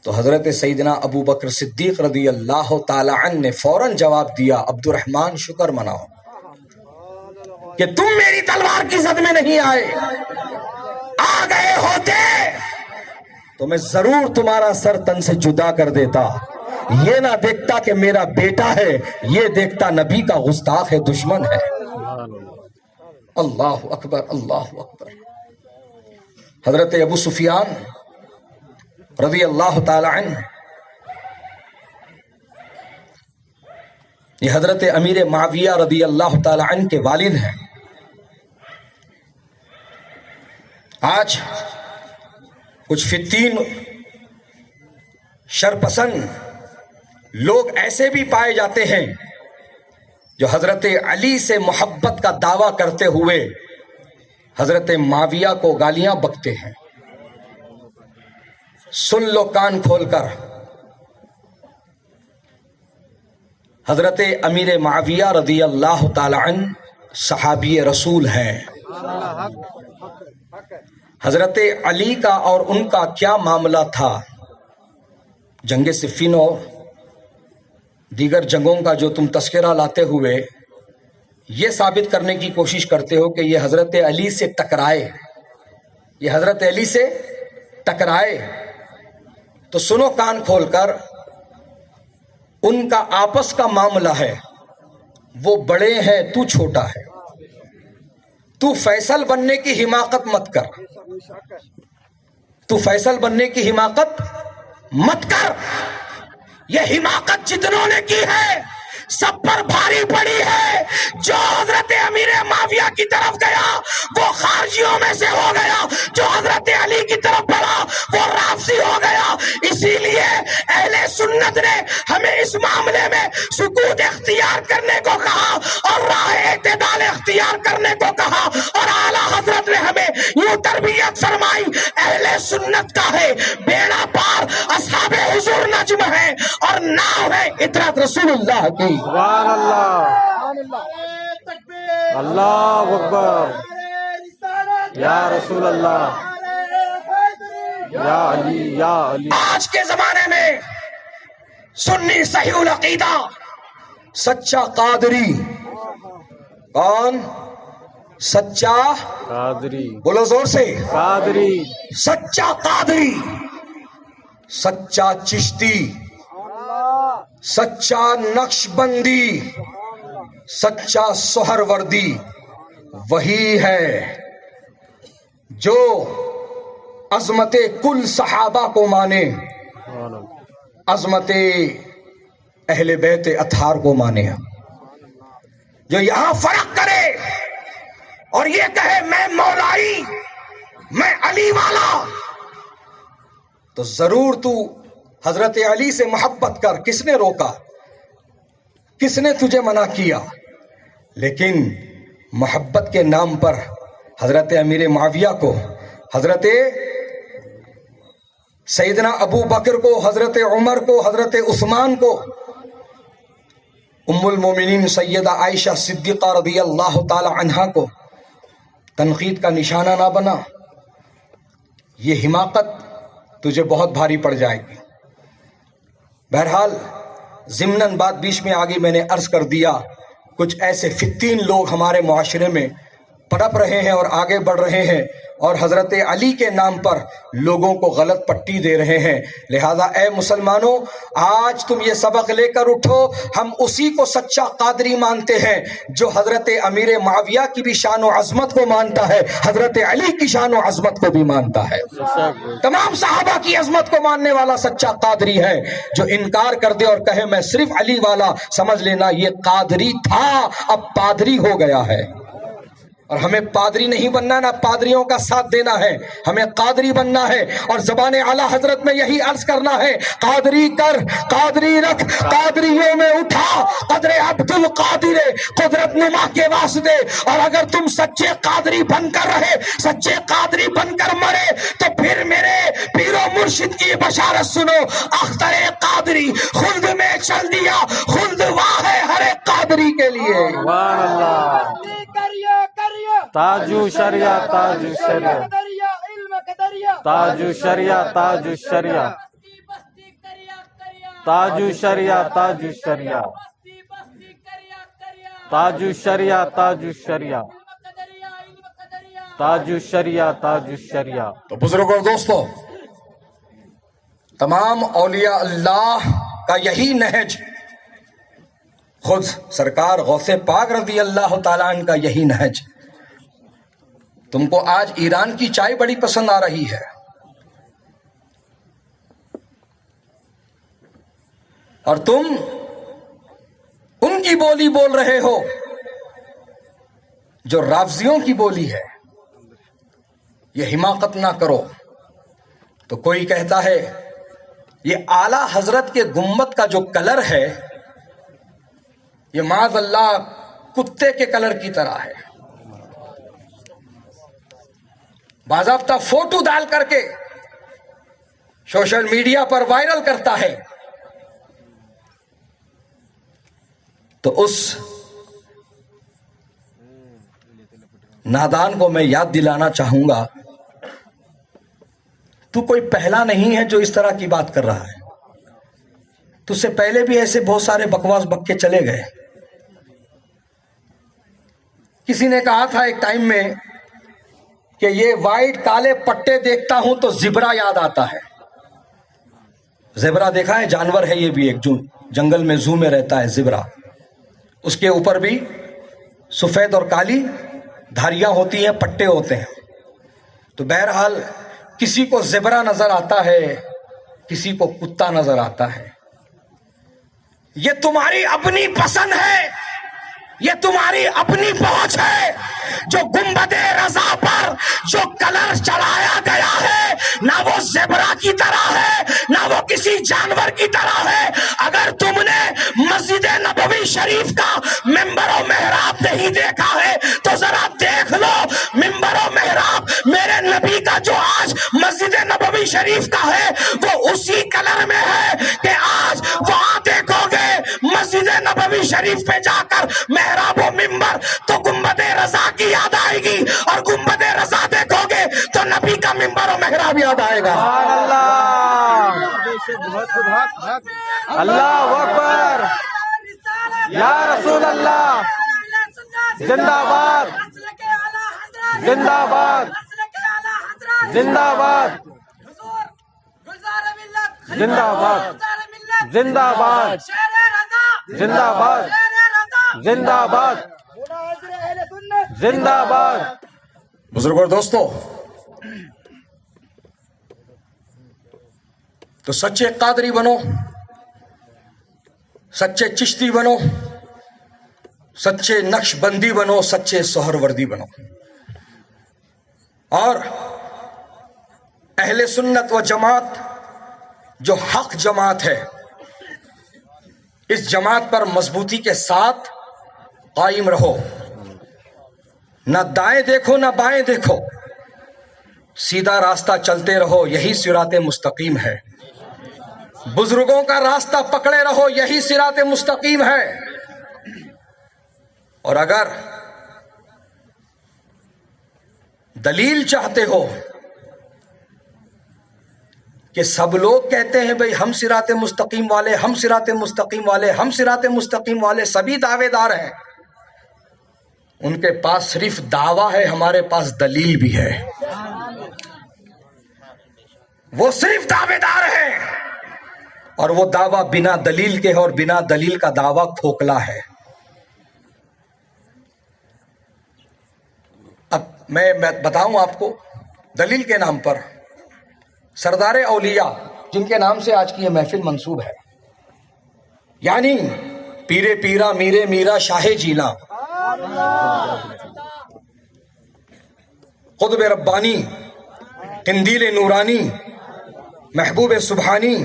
تو حضرت سیدنا ابو بکر صدیق رضی اللہ تعالی عنہ نے فوراً جواب دیا، عبد الرحمن شکر مناؤ کہ تم میری تلوار کی زد میں نہیں آئے. آ گئے ہوتے تو میں ضرور تمہارا سر تن سے جدا کر دیتا. یہ نہ دیکھتا کہ میرا بیٹا ہے، یہ دیکھتا نبی کا گستاخ ہے، دشمن ہے. اللہ اکبر، اللہ اکبر. حضرت ابو سفیان رضی اللہ تعالی عنہ، یہ حضرت امیر معاویہ رضی اللہ تعالی عنہ کے والد ہیں. آج کچھ فتین شرپسند لوگ ایسے بھی پائے جاتے ہیں جو حضرت علی سے محبت کا دعویٰ کرتے ہوئے حضرت معاویہ کو گالیاں بکتے ہیں. سن لو کان کھول کر، حضرت امیر معاویہ رضی اللہ تعالی عنہ صحابی رسول ہیں. حضرت علی کا اور ان کا کیا معاملہ تھا؟ جنگ صفین اور دیگر جنگوں کا جو تم تذکرہ لاتے ہوئے یہ ثابت کرنے کی کوشش کرتے ہو کہ یہ حضرت علی سے ٹکرائے، یہ حضرت علی سے ٹکرائے، تو سنو کان کھول کر، ان کا آپس کا معاملہ ہے. وہ بڑے ہیں، تو چھوٹا ہے. تو فیصل بننے کی حماقت مت کر، تو فیصل بننے کی حماقت مت کر. یہ حماقت جتنوں نے کی ہے سب پر بھاری پڑی ہے. جو حضرت امیر معاویہ کی طرف گیا وہ خارجیوں میں سے ہو گیا، جو حضرت علی کی طرف بڑھا وہ رافضی ہو گیا. اسی لیے اہل سنت نے ہمیں اس معاملے میں سکوت اختیار کرنے کو کہا اور راہ اعتدال اختیار کرنے کو کہا، اور اعلیٰ حضرت نے ہمیں یوں تربیت فرمائی اہل سنت کا ہے بیڑا پار اصحاب حضور نجم ہے اور ناؤ ہے اطاعت رسول اللہ کی. سبحان اللہ. تکبیر اللہ اکبر. رسالت یا رسول اللہ. یا علی یا علی. آج کے زمانے میں سنی صحیح العقیدہ سچا قادری کون؟ سچا قادری. بولو زور سے. قادری. سچا قادری، سچا چشتی، سچا نقش بندی، سچا سہروردی وہی ہے جو عظمت کل صحابہ کو مانے، سبحان اللہ. عظمت اہل بیت اطہار کو مانے، جو یہاں فرق کرے اور یہ کہے میں مولائی، میں علی والا، تو ضرور تو حضرت علی سے محبت کر. کس نے روکا؟ کس نے تجھے منع کیا؟ لیکن محبت کے نام پر حضرت امیر معاویہ کو، حضرت سیدنا ابو بکر کو، حضرت عمر کو، حضرت عثمان کو، ام المومنین سیدہ عائشہ صدیقہ رضی اللہ تعالی عنہا کو تنقید کا نشانہ نہ بنا. یہ حماقت تجھے بہت بھاری پڑ جائے گی. بہرحال ضمناً بات بیچ میں آگئی، میں نے عرض کر دیا کچھ ایسے فتین لوگ ہمارے معاشرے میں پڑپ رہے ہیں اور آگے بڑھ رہے ہیں اور حضرت علی کے نام پر لوگوں کو غلط پٹی دے رہے ہیں. لہذا اے مسلمانوں، آج تم یہ سبق لے کر اٹھو. ہم اسی کو سچا قادری مانتے ہیں جو حضرت امیر معاویہ کی بھی شان و عظمت کو مانتا ہے، حضرت علی کی شان و عظمت کو بھی مانتا ہے. تمام صحابہ کی عظمت کو ماننے والا سچا قادری ہے. جو انکار کر دے اور کہے میں صرف علی والا، سمجھ لینا یہ قادری تھا، اب پادری ہو گیا ہے. اور ہمیں پادری نہیں بننا، نہ پادریوں کا ساتھ دینا ہے، ہمیں قادری بننا ہے. اور زبان اعلیٰ حضرت میں یہی عرض کرنا ہے، قادری کر، قادری رکھ، قادریوں میں اٹھا، قدر عبد القادر قدرت نما کے واسطے. اور اگر تم سچے قادری بن کر رہے، سچے قادری بن کر مرے، تو پھر میرے پیر و مرشد کی بشارت سنو، اختر قادری خلد میں چل دیا، خلد واہ ہے ہر ایک قادری کے لیے. سبحان اللہ. تاجو شریعہ تاجو شریعہ تاجو شریعہ تاجو شریعہ تاجو شریعہ تاجو شریعہ تاجو شریعہ تاجو شریعہ تاجو شریعہ تاجو شریعہ. تو بزرگوں اور دوستو، تمام اولیاء اللہ کا یہی نہج، خود سرکار غوث پاک رضی اللہ تعالیٰ عنہ کا یہی نہج. تم کو آج ایران کی چائے بڑی پسند آ رہی ہے، اور تم ان کی بولی بول رہے ہو جو رافضیوں کی بولی ہے. یہ حماقت نہ کرو. تو کوئی کہتا ہے یہ اعلیٰ حضرت کے گنبد کا جو کلر ہے یہ معاذ اللہ کتے کے کلر کی طرح ہے. باضابطہ فوٹو ڈال کر کے سوشل میڈیا پر وائرل کرتا ہے. تو اس نادان کو میں یاد دلانا چاہوں گا، تو کوئی پہلا نہیں ہے جو اس طرح کی بات کر رہا ہے. تجھ سے پہلے بھی ایسے بہت سارے بکواس بک کے چلے گئے. کسی نے کہا تھا ایک ٹائم میں کہ یہ وائٹ کالے پٹے دیکھتا ہوں تو زبرا یاد آتا ہے. زبرا دیکھا ہے؟ جانور ہے یہ بھی، ایک جو جنگل میں زو میں رہتا ہے زبرا. اس کے اوپر بھی سفید اور کالی دھاریاں ہوتی ہیں، پٹے ہوتے ہیں. تو بہرحال کسی کو زبرا نظر آتا ہے، کسی کو کتا نظر آتا ہے. یہ تمہاری اپنی پسند ہے، یہ تمہاری اپنی پہنچ ہے. جو گنبد رضا پر جو کلر چڑھایا گیا ہے، نہ وہ زیبرا کی طرح ہے، نہ وہ کسی جانور کی طرح ہے. اگر تم نے مسجد نبوی شریف کا ممبر و محراب نہیں دیکھا ہے تو ذرا دیکھ لو. ممبر و محراب میرے شریف کا ہے وہ اسی کلر میں ہے کہ آج وہاں دیکھو گے مسجد نبوی شریف پہ جا کر محراب و منبر تو گنبد رضا کی یاد آئے گی، اور گنبد رضا دیکھو گے تو نبی کا منبر و محراب یاد آئے گا۔ اللہ اکبر، یا رسول اللہ، زندہ باد، زندہ باد، زندہ باد، زندہ باد، زندہ باد، زندہ باد، زندہ باد، زندہ باد۔ بزرگ اور دوستو، تو سچے قادری بنو، سچے چشتی بنو، سچے نقش بندی بنو، سچے سہروردی بنو، اور اہل سنت و جماعت جو حق جماعت ہے، اس جماعت پر مضبوطی کے ساتھ قائم رہو، نہ دائیں دیکھو نہ بائیں دیکھو، سیدھا راستہ چلتے رہو، یہی صراط مستقیم ہے۔ بزرگوں کا راستہ پکڑے رہو، یہی صراط مستقیم ہے۔ اور اگر دلیل چاہتے ہو کہ سب لوگ کہتے ہیں بھئی ہم صراط مستقیم والے، ہم صراط مستقیم والے، ہم صراط مستقیم والے، سبھی دعوے دار ہیں، ان کے پاس صرف دعویٰ ہے، ہمارے پاس دلیل بھی ہے۔ وہ صرف دعوے دار ہیں، اور وہ دعویٰ بنا دلیل کے ہے، اور بنا دلیل کا دعویٰ کھوکھلا ہے۔ اب میں بتاؤں آپ کو دلیل کے نام پر سردار اولیاء جن کے نام سے آج کی یہ محفل منسوب ہے، یعنی پیرے پیرا میرے میرا شاہ جیلاں، قطب ربانی، قندیل نورانی، محبوب سبحانی،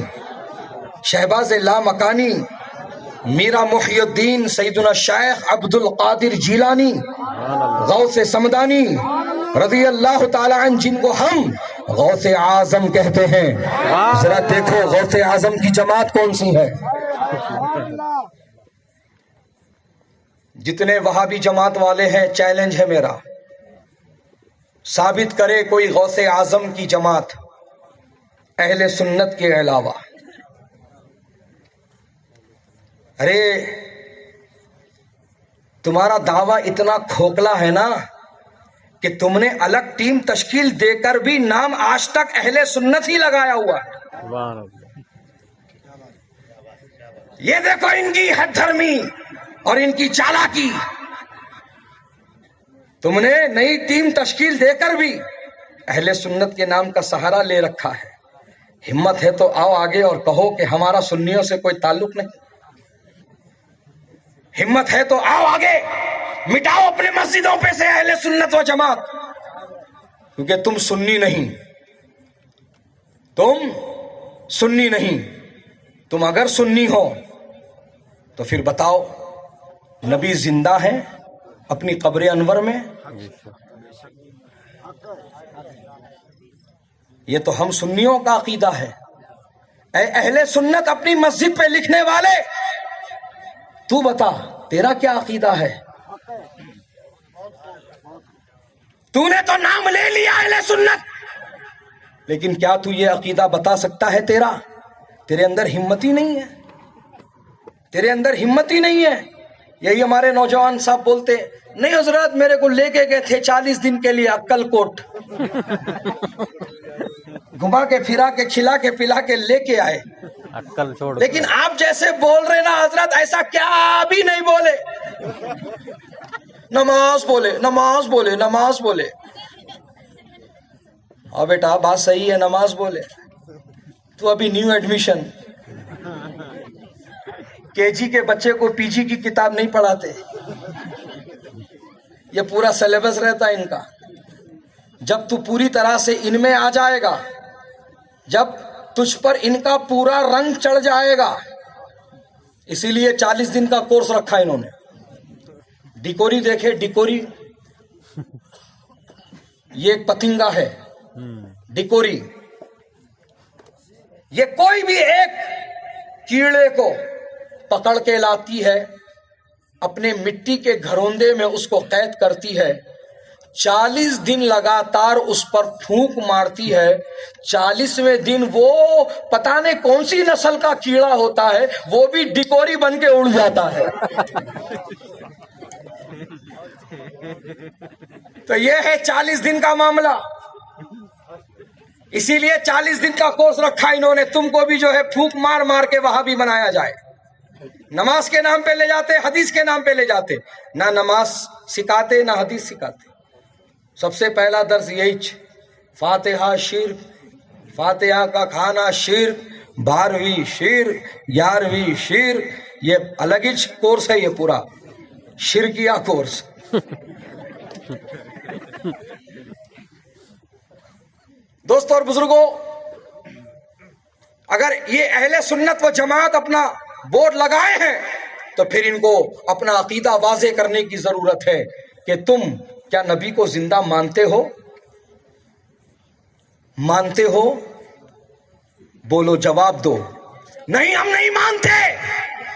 شہباز لامکانی، میرا محی الدین سیدنا شیخ عبد القادر جیلانی، غوث سمدانی رضی اللہ تعالی عنہ، جن کو ہم غوث اعظم کہتے ہیں۔ ذرا دیکھو غوث اعظم کی جماعت کون سی ہے؟ جتنے وہابی جماعت والے ہیں، چیلنج ہے میرا، ثابت کرے کوئی غوث اعظم کی جماعت اہل سنت کے علاوہ۔ ارے تمہارا دعویٰ اتنا کھوکھلا ہے نا کہ تم نے الگ ٹیم تشکیل دے کر بھی نام آج تک اہل سنت ہی لگایا ہوا ہے۔ یہ دیکھو ان کی حد دھرمی اور ان کی چالاکی، تم نے نئی ٹیم تشکیل دے کر بھی اہل سنت کے نام کا سہارا لے رکھا ہے۔ ہمت ہے تو آؤ آگے اور کہو کہ ہمارا سنیوں سے کوئی تعلق نہیں۔ ہمت ہے تو آؤ آگے، مٹاؤ اپنے مسجدوں پہ سے اہل سنت و جماعت، کیونکہ تم سنی نہیں، تم سنی نہیں۔ تم اگر سنی ہو تو پھر بتاؤ نبی زندہ ہے اپنی قبر انور میں؟ یہ تو ہم سنیوں کا عقیدہ ہے۔ اے اہل سنت اپنی مسجد پہ لکھنے والے، تو بتا تیرا کیا عقیدہ ہے؟ تو نے تو نام لے لیا اہل سنت، لیکن کیا تو یہ عقیدہ بتا سکتا ہے تیرا؟ تیرے اندر ہمت ہی نہیں ہے، تیرے اندر ہمت ہی نہیں ہے۔ یہی ہمارے نوجوان صاحب بولتے، نہیں حضرت میرے کو لے کے گئے تھے 40 دن کے لیے عکل کوٹ، گھما کے پھرا کے کھلا کے پلا کے لے کے آئے، عقل چھوڑ۔ لیکن آپ جیسے بول رہے نا حضرت، ایسا کیا بھی نہیں بولے۔ نماز بولے، نماز بولے، نماز بولے۔ ہاں بیٹا بات صحیح ہے، نماز بولے، تو ابھی نیو ایڈمیشن، کے جی کے بچے کو پی جی کی کتاب نہیں پڑھاتے، یہ پورا سلیبس رہتا ہے ان کا۔ جب تو پوری طرح سے ان میں آ جائے گا، جب تجھ پر ان کا پورا رنگ چڑھ جائے گا، اسی لیے 40 دن کا کورس رکھا انہوں نے۔ ڈیکوری دیکھے، ڈیکوری یہ ایک پتنگا ہے، ڈیکوری یہ کوئی بھی ایک کیڑے کو پکڑ کے لاتی ہے، اپنے مٹی کے گھروندے میں اس کو قید کرتی ہے، 40 دن لگاتار اس پر پھونک مارتی ہے، 40ویں دن وہ پتہ نہیں کون سی نسل کا کیڑا ہوتا ہے، وہ بھی ڈکوری بن کے اڑ جاتا ہے۔ تو یہ ہے 40 دن کا معاملہ۔ اسی لیے 40 دن کا کورس رکھا انہوں نے، تم کو بھی جو ہے پھونک مار مار کے وہاں بھی بنایا جائے۔ نماز کے نام پہ لے جاتے، حدیث کے نام پہ لے جاتے، نہ نماز سکھاتے نہ حدیث سکھاتے۔ سب سے پہلا درس یہی فاتحہ شرک، فاتحہ کا کھانا شرک، 12ویں شرک، 11ویں شرک، یہ الگ ہی کورس ہے، یہ پورا شرکیہ کورس۔ دوستو اور بزرگوں، اگر یہ اہل سنت و جماعت اپنا بورڈ لگائے ہیں تو پھر ان کو اپنا عقیدہ واضح کرنے کی ضرورت ہے کہ تم کیا نبی کو زندہ مانتے ہو؟ مانتے ہو؟ بولو، جواب دو۔ نہیں، ہم نہیں مانتے،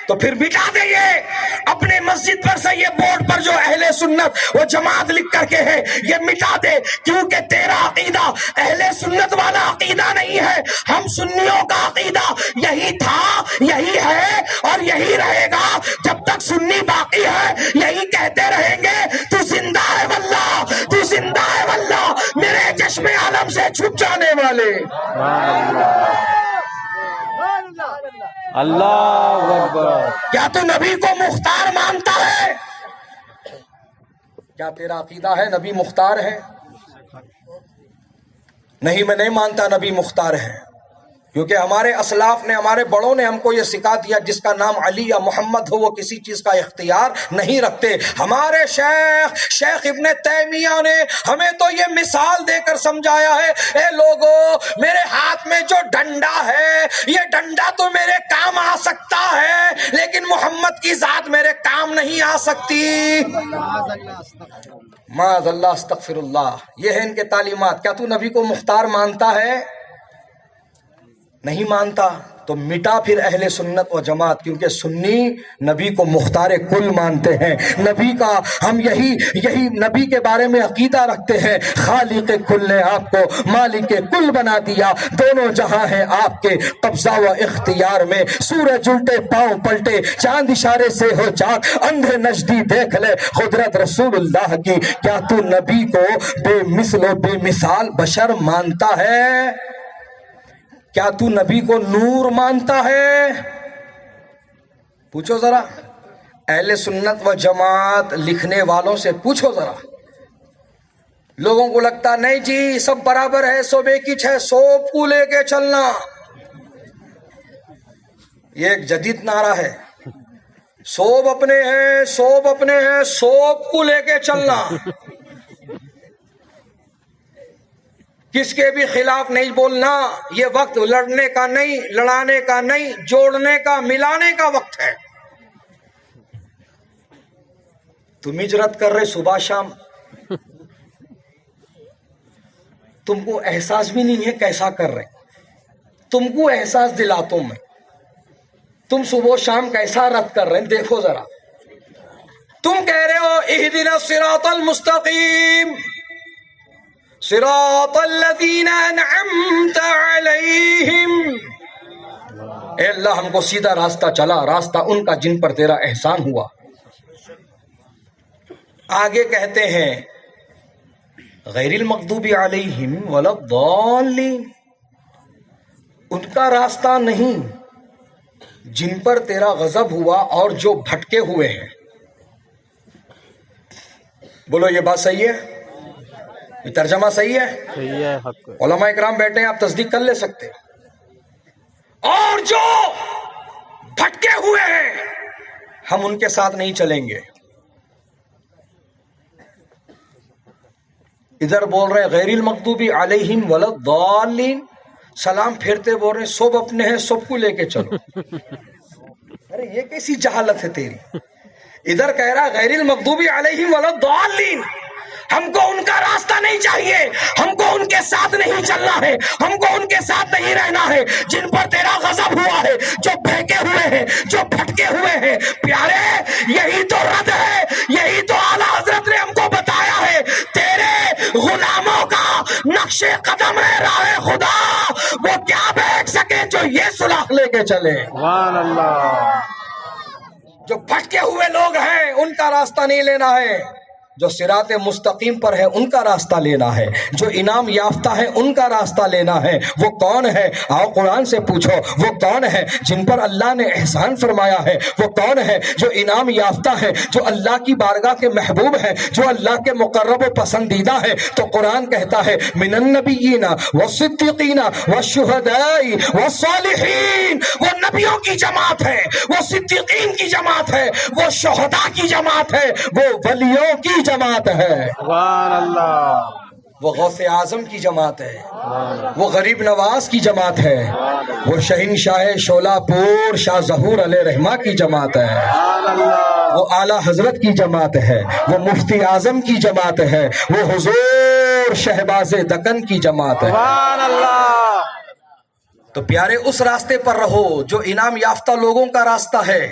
تو پھر مٹا دے یہ اپنے مسجد پر سے، یہ بورڈ پر جو اہل سنت وہ جماعت لکھ کر کے ہے، یہ مٹا دے، کیونکہ تیرا عقیدہ اہل سنت والا عقیدہ نہیں ہے۔ ہم سنیوں کا عقیدہ یہی تھا، یہی ہے اور یہی رہے گا جب تک سنی باقی ہے، یہی کہتے رہیں گے تو زندہ ہے واللہ، تو زندہ ہے واللہ، میرے چشم عالم سے چھپ جانے والے۔ اللہ اکبر۔ کیا تو نبی کو مختار مانتا ہے؟ کیا تیرا عقیدہ ہے نبی مختار ہے؟ نہیں، میں نہیں مانتا نبی مختار ہے، کیونکہ ہمارے اسلاف نے، ہمارے بڑوں نے ہم کو یہ سکھا دیا، جس کا نام علی یا محمد ہو وہ کسی چیز کا اختیار نہیں رکھتے۔ ہمارے شیخ ابن تیمیہ نے ہمیں تو یہ مثال دے کر سمجھایا ہے، اے لوگو، میرے ہاتھ میں جو ڈنڈا ہے، یہ ڈنڈا تو میرے کام آ سکتا ہے، لیکن محمد کی ذات میرے کام نہیں آ سکتی۔ معاذ اللہ، استغفر اللہ۔ یہ ہے ان کے تعلیمات۔ کیا تو نبی کو مختار مانتا ہے؟ نہیں مانتا تو مٹا پھر اہل سنت و جماعت، کیونکہ سنی نبی کو مختار کل مانتے ہیں، نبی کا ہم یہی نبی کے بارے میں عقیدہ رکھتے ہیں۔ خالق کل نے آپ کو مالک کل بنا دیا، دونوں جہاں ہیں آپ کے قبضہ و اختیار میں۔ سورج الٹے پاؤں پلٹے، چاند اشارے سے ہو چاک، اندھے نجدی دیکھ لے قدرت رسول اللہ کی۔ کیا تو نبی کو بے مثل و بے مثال بشر مانتا ہے؟ کیا تو نبی کو نور مانتا ہے؟ پوچھو ذرا اہل سنت و جماعت لکھنے والوں سے، پوچھو ذرا۔ لوگوں کو لگتا نہیں جی سب برابر ہے، سب ایک ہی ہے، سب کو لے کے چلنا، یہ ایک جدید نعرہ ہے، سب اپنے ہیں، سب اپنے ہیں، سب کو لے کے چلنا، کس کے بھی خلاف نہیں بولنا۔ یہ وقت لڑنے کا نہیں، لڑانے کا نہیں، جوڑنے کا، ملانے کا وقت ہے۔ تم ہجرت کر رہے صبح شام، تم کو احساس بھی نہیں ہے کیسا کر رہے، تم کو احساس دلاتا ہوں میں، تم صبح شام کیسا رد کر رہے ہیں، دیکھو ذرا۔ تم کہہ رہے ہو اہدنا الصراط المستقیم، صراط الذین انعمت علیہم، اے اللہ ہم کو سیدھا راستہ چلا، راستہ ان کا جن پر تیرا احسان ہوا۔ آگے کہتے ہیں غیر المغضوب علیہم ولا الضالین، ان کا راستہ نہیں جن پر تیرا غضب ہوا اور جو بھٹکے ہوئے ہیں۔ بولو یہ بات صحیح ہے؟ یہ ترجمہ صحیح ہے؟ صحیح ہے، حق ہے۔ علماء اکرام بیٹھے ہیں، آپ تصدیق کر لے سکتے ہیں۔ اور جو بھٹکے ہوئے ہیں ہم ان کے ساتھ نہیں چلیں گے۔ ادھر بول رہے ہیں غیر المغضوب علیہم ولا الضالین، سلام پھیرتے بول رہے ہیں سب اپنے ہیں، سب کو لے کے چلو۔ ارے یہ کیسی جہالت ہے تیری؟ ادھر کہہ رہا غیر المغضوب علیہم ولا الضالین، ہم کو ان کا راستہ نہیں چاہیے، ہم کو ان کے ساتھ نہیں چلنا ہے، ہم کو ان کے ساتھ نہیں رہنا ہے جن پر تیرا غضب ہوا ہے، جو بہکے ہوئے ہیں، جو بھٹکے ہوئے ہیں۔ پیارے، یہی تو رد ہے، یہی تو اعلیٰ حضرت نے ہم کو بتایا ہے۔ تیرے غلاموں کا نقش قدم ہے راہ خدا، وہ کیا بیٹھ سکے جو یہ سلاخ لے کے چلے۔ سبحان اللہ۔ جو بھٹکے ہوئے لوگ ہیں ان کا راستہ نہیں لینا ہے، جو صراط مستقیم پر ہے ان کا راستہ لینا ہے، جو انعام یافتہ ہے ان کا راستہ لینا ہے۔ وہ کون ہے؟ آؤ قرآن سے پوچھو، وہ کون ہے جن پر اللہ نے احسان فرمایا ہے؟ وہ کون ہے جو انعام یافتہ ہے، جو اللہ کی بارگاہ کے محبوب ہے، جو اللہ کے مقرب و پسندیدہ ہے؟ تو قرآن کہتا ہے من النبیین والصدیقین والشہداء والصالحین۔ وہ نبیوں کی جماعت ہے، وہ صدیقین کی جماعت ہے، وہ شہداء کی جماعت ہے، وہ ولیوں کی جماعت ہے، سبحان اللہ۔ وہ غوث اعظم کی جماعت ہے، وہ غریب نواز کی جماعت ہے، وہ شہنشاہ شولا پور شاہ ظہور علیہ رحمہ کی جماعت ہے، سبحان اللہ۔ وہ اعلیٰ حضرت کی جماعت ہے، وہ مفتی اعظم کی جماعت ہے، وہ حضور شہباز دکن کی جماعت ہے۔ سبحان اللہ۔ تو پیارے، اس راستے پر رہو جو انعام یافتہ لوگوں کا راستہ ہے۔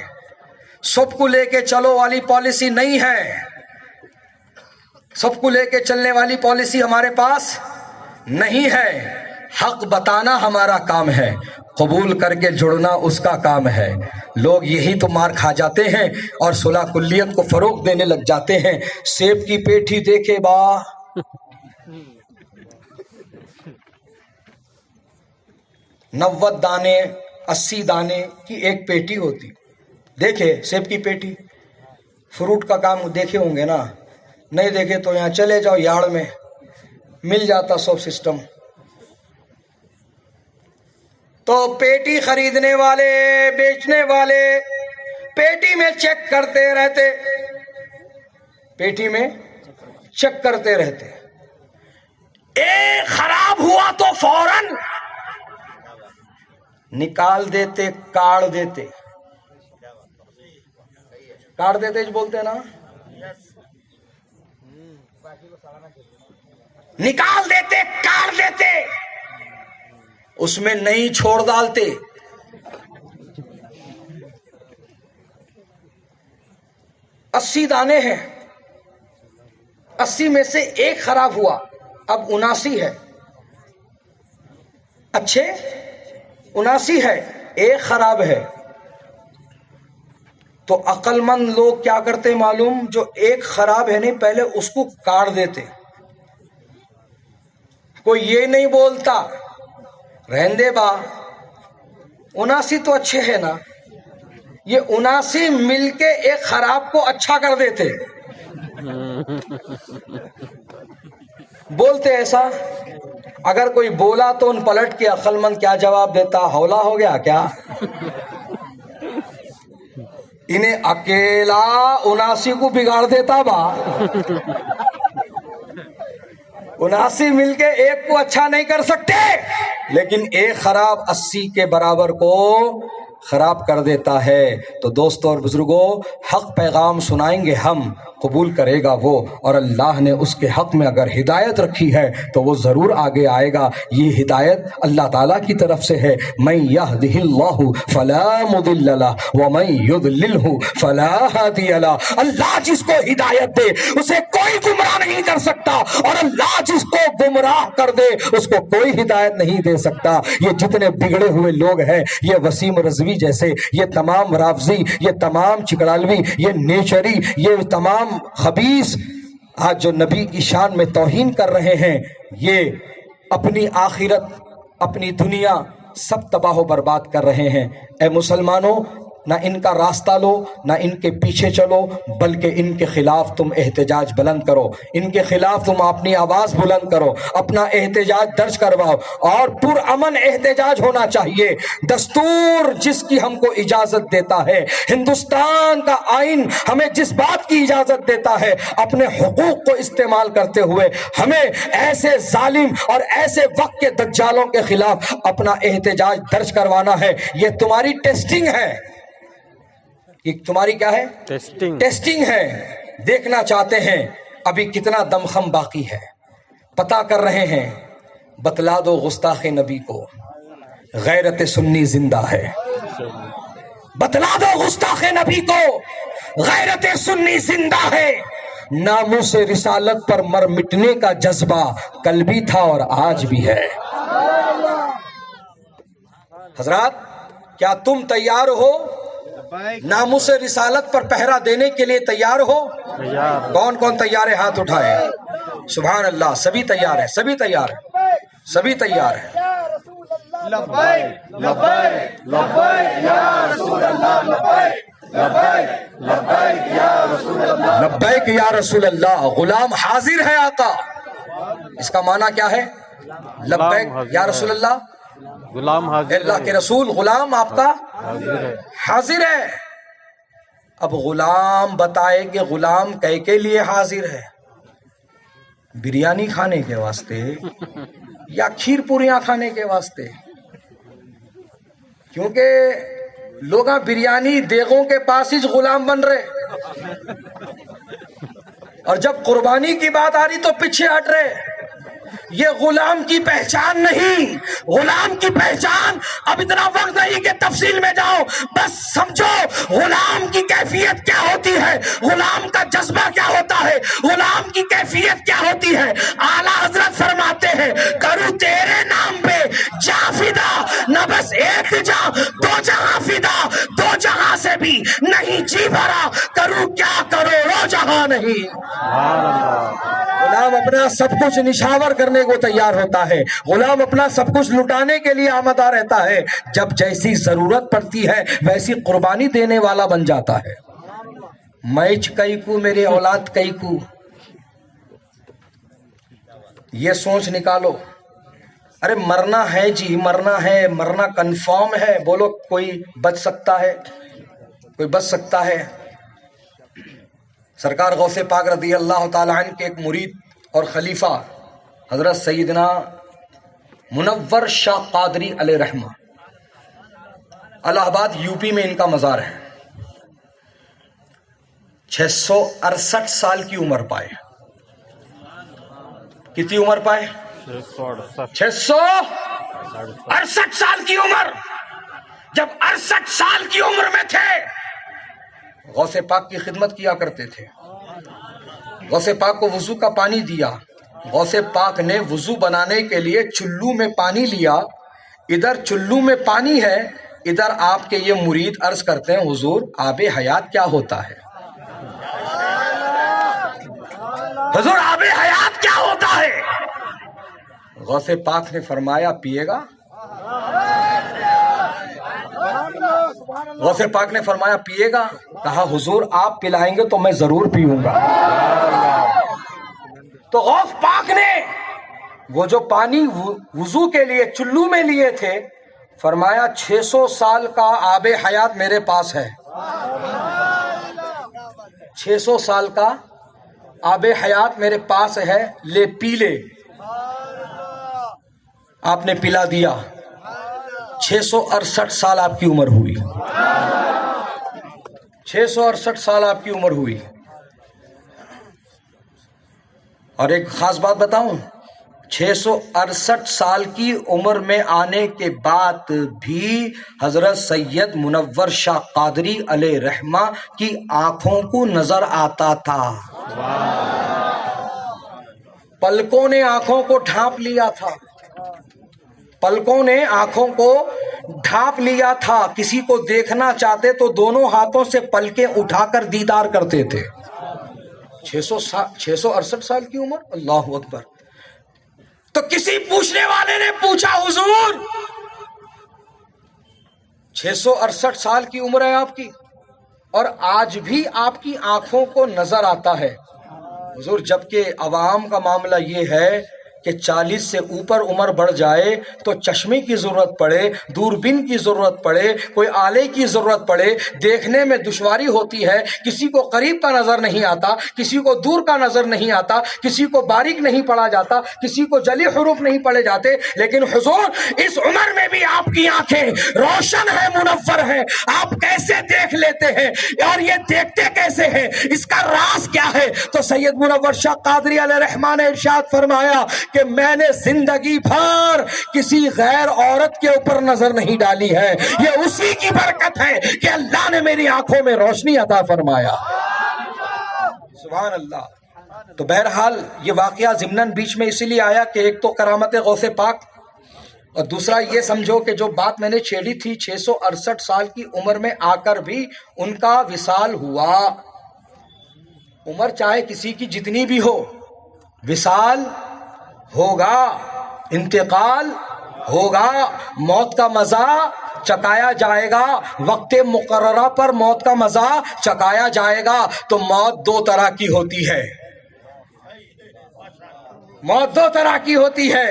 سب کو لے کے چلو والی پالیسی نہیں ہے، سب کو لے کے چلنے والی پالیسی ہمارے پاس نہیں ہے۔ حق بتانا ہمارا کام ہے، قبول کر کے جڑنا اس کا کام ہے۔ لوگ یہی تو مار کھا جاتے ہیں اور صلح کلیت کو فروغ دینے لگ جاتے ہیں۔ سیب کی پیٹھی دیکھے با، 90 دانے 80 دانے کی ایک پیٹی ہوتی۔ دیکھے سیب کی پیٹی، فروٹ کا کام دیکھے ہوں گے نا؟ نہیں دیکھے تو یہاں چلے جاؤ، یاڑ میں مل جاتا سب سسٹم۔ تو پیٹی خریدنے والے بیچنے والے پیٹی میں چیک کرتے رہتے، پیٹی میں چیک کرتے رہتے۔ ایک خراب ہوا تو فوراً نکال دیتے، کاڑ دیتے، کاٹ دیتے جو بولتے ہیں نا، نکال دیتے، کاٹ دیتے، اس میں نہیں چھوڑ ڈالتے۔ 80 دانے ہیں، 80 میں سے ایک خراب ہوا، اب 79 ہے، اچھے 79 ہے، ایک خراب ہے۔ تو عقل مند لوگ کیا کرتے معلوم؟ جو ایک خراب ہے نہیں، پہلے اس کو کاٹ دیتے۔ کوئی یہ نہیں بولتا رہندے با 79 تو اچھے ہیں نا، یہ 79 مل کے ایک خراب کو اچھا کر دیتے۔ بولتے ایسا، اگر کوئی بولا تو ان پلٹ کے عقل مند کیا جواب دیتا؟ ہولا ہو گیا کیا؟ انہیں اکیلا 79 کو بگاڑ دیتا با، 79 مل کے ایک کو اچھا نہیں کر سکتے، لیکن ایک خراب 80 کے برابر کو خراب کر دیتا ہے۔ تو دوستوں اور بزرگوں، حق پیغام سنائیں گے ہم، قبول کرے گا وہ، اور اللہ نے اس کے حق میں اگر ہدایت رکھی ہے تو وہ ضرور آگے آئے گا۔ یہ ہدایت اللہ تعالیٰ کی طرف سے ہے، من یہدہ اللہ فلا مضل لہ ومن یضللہ فلا ہادی لہ۔ اللہ جس کو ہدایت دے اسے کوئی گمراہ نہیں کر سکتا، اور اللہ جس کو گمراہ کر دے اس کو کوئی ہدایت نہیں دے سکتا۔ یہ جتنے بگڑے ہوئے لوگ ہیں، یہ وسیم رضوی جیسے، یہ تمام رافضی، یہ تمام چکڑالوی، یہ نیچری، یہ تمام خبیث آج جو نبی کی شان میں توہین کر رہے ہیں، یہ اپنی آخرت، اپنی دنیا سب تباہ و برباد کر رہے ہیں۔ اے مسلمانوں، نہ ان کا راستہ لو، نہ ان کے پیچھے چلو، بلکہ ان کے خلاف تم احتجاج بلند کرو، ان کے خلاف تم اپنی آواز بلند کرو، اپنا احتجاج درج کرواؤ، اور پرامن احتجاج ہونا چاہیے۔ دستور جس کی ہم کو اجازت دیتا ہے، ہندوستان کا آئین ہمیں جس بات کی اجازت دیتا ہے، اپنے حقوق کو استعمال کرتے ہوئے ہمیں ایسے ظالم اور ایسے وقت کے دجالوں کے خلاف اپنا احتجاج درج کروانا ہے۔ یہ تمہاری ٹیسٹنگ ہے، یہ تمہاری کیا ہے؟ ٹیسٹنگ ہے۔ دیکھنا چاہتے ہیں ابھی کتنا دمخم باقی ہے، پتہ کر رہے ہیں، بتلا دو گستاخ نبی کو غیرت سنی زندہ ہے، بتلا دو گستاخ نبی کو غیرت سنی زندہ ہے، ناموس رسالت پر مر مٹنے کا جذبہ کل بھی تھا اور آج بھی ہے۔ حضرات، کیا تم تیار ہو؟ ناموس رسالت پر پہرا دینے کے لیے تیار ہو؟ کون کون تیار ہے؟ ہاتھ اٹھائے۔ سبحان اللہ، سبھی تیار ہیں، سبھی تیار ہیں، سبھی تیار ہیں۔ لبیک لبیک لبیک یا رسول اللہ، لبیک لبیک لبیک یا رسول اللہ، لبیک یا رسول اللہ۔ غلام حاضر ہے آقا، اس کا معنی کیا ہے؟ لبیک یا رسول اللہ، غلام حاضر اللہ کے رسول، غلام آپ کا حاضر ہے۔ حاضر ہے۔ اب غلام بتائے کہ غلام کئے کے لیے حاضر ہے؟ بریانی کھانے کے واسطے یا کھیر پوریاں کھانے کے واسطے؟ کیونکہ لوگ بریانی دیگوں کے پاس ہی غلام بن رہے، اور جب قربانی کی بات آ رہی تو پیچھے ہٹ رہے۔ یہ غلام کی پہچان نہیں، غلام کی پہچان، اب اتنا وقت نہیں کہ تفصیل میں جاؤ، بس سمجھو غلام کی کیفیت کیا ہوتی ہے، غلام کا جذبہ کیا ہوتا ہے، غلام کی کیفیت کیا ہوتی ہے۔ اعلیٰ حضرت فرماتے ہیں، کروں تیرے نام پہ جا فدا، نہ بس ایک جا دو جہاں فدا، دو جہاں سے بھی نہیں جی بھرا، کروں کیا کروڑوں جہاں نہیں۔ غلام اپنا سب کچھ نشاور کرنے کو تیار ہوتا ہے، غلام اپنا سب کچھ لٹانے کے لیے آمادہ رہتا ہے، جب جیسی ضرورت پڑتی ہے ویسی قربانی دینے والا بن جاتا ہے۔ میچ کئی کو میرے اولاد کئی کو، یہ سوچ نکالو۔ ارے مرنا ہے جی، مرنا ہے، مرنا کنفرم ہے، بولو کوئی بچ سکتا ہے؟ کوئی بچ سکتا ہے؟ سرکار غوث پاک رضی اللہ تعالیٰ عنہ کے ایک مرید اور خلیفہ حضرت سیدنا منور شاہ قادری علیہ رحمہ، الہ آباد یو پی میں ان کا مزار ہے۔ 668 سال کی عمر پائے۔ کتنی عمر پائے؟ 668 سال کی عمر۔ جب 68 سال کی عمر میں تھے، غوث پاک کی خدمت کیا کرتے تھے، غوث پاک کو وضو کا پانی دیا، غوث پاک نے وضو بنانے کے لیے چلو میں پانی لیا، ادھر چلو میں پانی ہے، ادھر آپ کے یہ مرید عرض کرتے ہیں، حضور آب حیات کیا ہوتا ہے؟ حضور آب حیات کیا ہوتا ہے؟ غوث پاک نے فرمایا پیے گا؟ غوث پاک نے فرمایا پیے گا؟ کہا حضور آپ پلائیں گے تو میں ضرور پیوں گا۔ تو غوث پاک نے وہ جو پانی وضو کے لیے چلو میں لیے تھے، فرمایا 600 سال کا آب حیات میرے پاس ہے، 600 سال کا آب حیات میرے پاس ہے، لے پی لے۔ آپ نے پلا دیا، 668 سال آپ کی عمر ہوئی، 668 سال آپ کی عمر ہوئی۔ اور ایک خاص بات بتاؤں، 668 سال کی عمر میں آنے کے بعد بھی حضرت سید منور شاہ قادری علیہ رحمہ کی آنکھوں کو نظر آتا تھا، پلکوں نے آنکھوں کو ڈھانپ لیا تھا، پلکوں نے آنکھوں کو ڈھانپ لیا تھا، کسی کو دیکھنا چاہتے تو دونوں ہاتھوں سے پلکیں اٹھا کر دیدار کرتے تھے۔ 668 سال کی عمر، اللہ اکبر۔ تو کسی پوچھنے والے نے پوچھا حضور 668 سال کی عمر ہے آپ کی اور آج بھی آپ کی آنکھوں کو نظر آتا ہے؟ حضور جبکہ عوام کا معاملہ یہ ہے کہ 40 سے اوپر عمر بڑھ جائے تو چشمے کی ضرورت پڑے، دوربین کی ضرورت پڑے، کوئی آلے کی ضرورت پڑے، دیکھنے میں دشواری ہوتی ہے، کسی کو قریب کا نظر نہیں آتا، کسی کو دور کا نظر نہیں آتا، کسی کو باریک نہیں پڑھا جاتا، کسی کو جلی حروف نہیں پڑھے جاتے، لیکن حضور اس عمر میں بھی آپ کی آنکھیں روشن ہیں، منور ہیں، آپ کیسے دیکھ لیتے ہیں اور یہ دیکھتے کیسے ہیں، اس کا راز کیا ہے؟ تو سید منور شاہ قادری علیہ الرحمٰن نے ارشاد فرمایا کہ میں نے زندگی بھر کسی غیر عورت کے اوپر نظر نہیں ڈالی ہے، یہ اسی کی برکت ہے کہ اللہ نے میری آنکھوں میں روشنی عطا فرمایا۔ سبحان اللہ۔ تو بہرحال یہ واقعہ ضمناً بیچ میں اسی لیے آیا کہ ایک تو کرامت غوث پاک، اور دوسرا یہ سمجھو کہ جو بات میں نے چھیڑی تھی 668 سال کی عمر میں آ کر بھی ان کا وصال ہوا۔ عمر چاہے کسی کی جتنی بھی ہو، وصال ہوگا، انتقال ہوگا، موت کا مزہ چکایا جائے گا، وقت مقررہ پر موت کا مزہ چکایا جائے گا۔ تو موت دو طرح کی ہوتی ہے، موت دو طرح کی ہوتی ہے،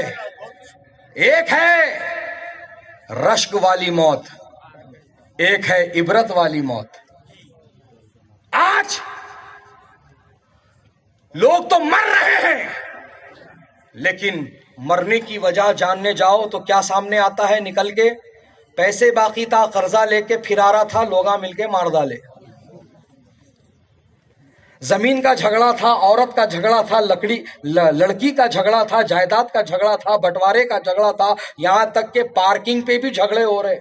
ایک ہے رشک والی موت، ایک ہے عبرت والی موت۔ آج لوگ تو مر رہے ہیں، لیکن مرنے کی وجہ جاننے جاؤ تو کیا سامنے آتا ہے نکل کے؟ پیسے باقی تھا، قرضہ لے کے پھر آ رہا تھا، لوگا مل کے مار ڈالے۔ زمین کا جھگڑا تھا، عورت کا جھگڑا تھا، لڑکی کا جھگڑا تھا، جائیداد کا جھگڑا تھا، بٹوارے کا جھگڑا تھا، یہاں تک کہ پارکنگ پہ بھی جھگڑے ہو رہے،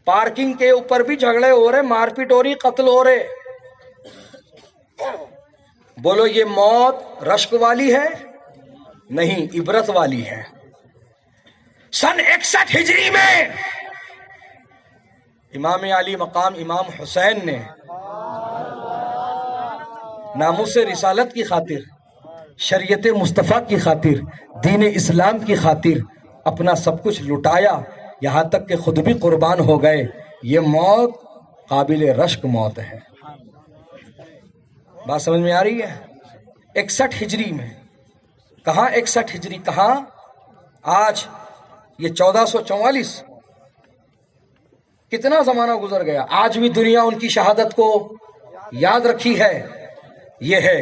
پارکنگ کے اوپر بھی جھگڑے ہو رہے، مار پیٹ ہو رہی، قتل ہو رہے۔ بولو یہ موت رشک والی ہے؟ نہیں، عبرت والی ہے۔ سن 61 ہجری میں امام علی مقام امام حسین نے ناموس رسالت کی خاطر، شریعت مصطفیٰ کی خاطر، دین اسلام کی خاطر اپنا سب کچھ لٹایا، یہاں تک کہ خود بھی قربان ہو گئے۔ یہ موت قابل رشک موت ہے۔ بات سمجھ میں آ رہی ہے؟ 61 ہجری میں، کہاں 61 ہجری کہاں؟ آج یہ 1444، کتنا زمانہ گزر گیا، آج بھی دنیا ان کی شہادت کو یاد رکھی ہے۔ یہ ہے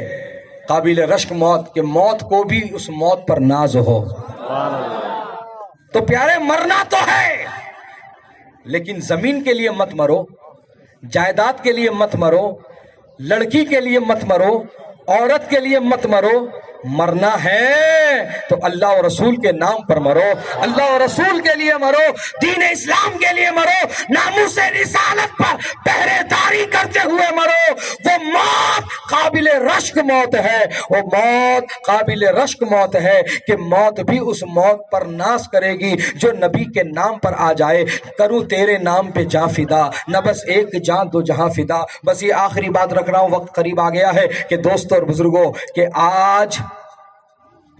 قابل رشک موت، کہ موت کو بھی اس موت پر ناز ہو۔ تو پیارے مرنا تو ہے، لیکن زمین کے لیے مت مرو، جائیداد کے لیے مت مرو، لڑکی کے لیے مت مرو، عورت کے لیے مت مرو۔ مرنا ہے تو اللہ اور رسول کے نام پر مرو، اللہ اور رسول کے لیے مرو، دین اسلام کے لیے مرو، ناموس رسالت پر پہرے داری کرتے ہوئے مرو۔ وہ موت قابل رشک موت ہے، وہ موت قابل رشک موت ہے کہ موت بھی اس موت پر ناز کرے گی جو نبی کے نام پر آ جائے۔ کروں تیرے نام پہ جاں فدا، نہ بس ایک جاں دو جہاں فدا۔ بس یہ آخری بات رکھ رہا ہوں، وقت قریب آ گیا ہے کہ دوستوں اور بزرگوں کہ آج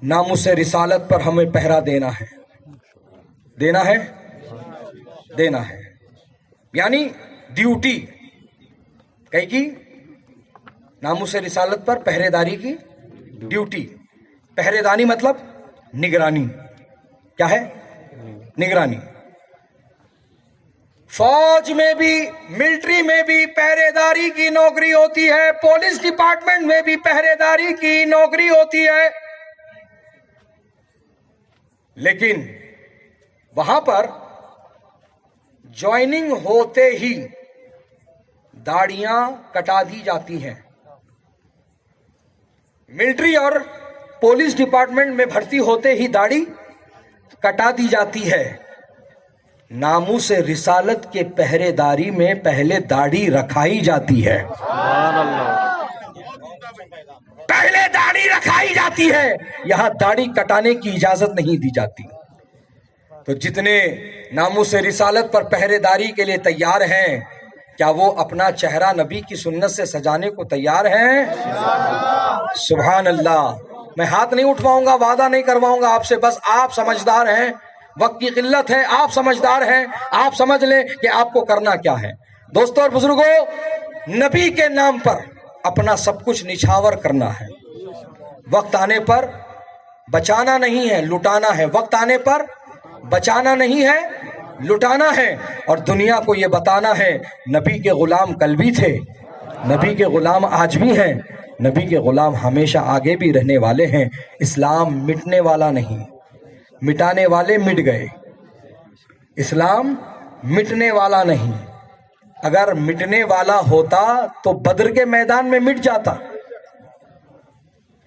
ناموس رسالت پر ہمیں پہرا دینا ہے، دینا ہے، دینا ہے، یعنی ڈیوٹی کہیں کی، ناموس رسالت پر پہرے داری کی ڈیوٹی۔ پہرے داری مطلب نگرانی، کیا ہے؟ نگرانی۔ فوج میں بھی، ملٹری میں بھی پہرے داری کی نوکری ہوتی ہے، پولیس ڈپارٹمنٹ میں بھی پہرے داری کی نوکری ہوتی ہے، لیکن وہاں پر جوائننگ ہوتے ہی داڑیاں کٹا دی جاتی ہیں۔ ملٹری اور پولیس ڈپارٹمنٹ میں بھرتی ہوتے ہی داڑھی کٹا دی جاتی ہے۔ ناموس رسالت کے پہرے داری میں پہلے داڑھی رکھائی جاتی ہے، پہلے داڑھی رکھائی جاتی ہے، یہاں داڑھی کٹانے کی اجازت نہیں دی جاتی۔ تو جتنے ناموس رسالت پر پہرے داری کے لیے تیار ہیں، کیا وہ اپنا چہرہ نبی کی سنت سے سجانے کو تیار ہیں؟ سبحان اللہ۔ میں ہاتھ نہیں اٹھواؤں گا، وعدہ نہیں کرواؤں گا آپ سے، بس آپ سمجھدار ہیں، وقت کی قلت ہے، آپ سمجھدار ہیں، آپ سمجھ لیں کہ آپ کو کرنا کیا ہے۔ دوستوں اور بزرگوں، نبی کے نام پر اپنا سب کچھ نچھاور کرنا ہے، وقت آنے پر بچانا نہیں ہے لٹانا ہے، وقت آنے پر بچانا نہیں ہے لٹانا ہے، اور دنیا کو یہ بتانا ہے نبی کے غلام کل بھی تھے، نبی کے غلام آج بھی ہیں، نبی کے غلام ہمیشہ آگے بھی رہنے والے ہیں۔ اسلام مٹنے والا نہیں، مٹانے والے مٹ گئے، اسلام مٹنے والا نہیں۔ اگر مٹنے والا ہوتا تو بدر کے میدان میں مٹ جاتا،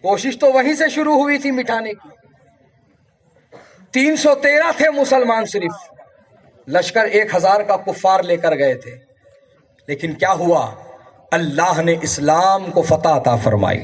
کوشش تو وہیں سے شروع ہوئی تھی مٹانے کی۔ 313 تھے مسلمان، صرف لشکر 1000 کا کفار لے کر گئے تھے، لیکن کیا ہوا؟ اللہ نے اسلام کو فتح عطا فرمائی،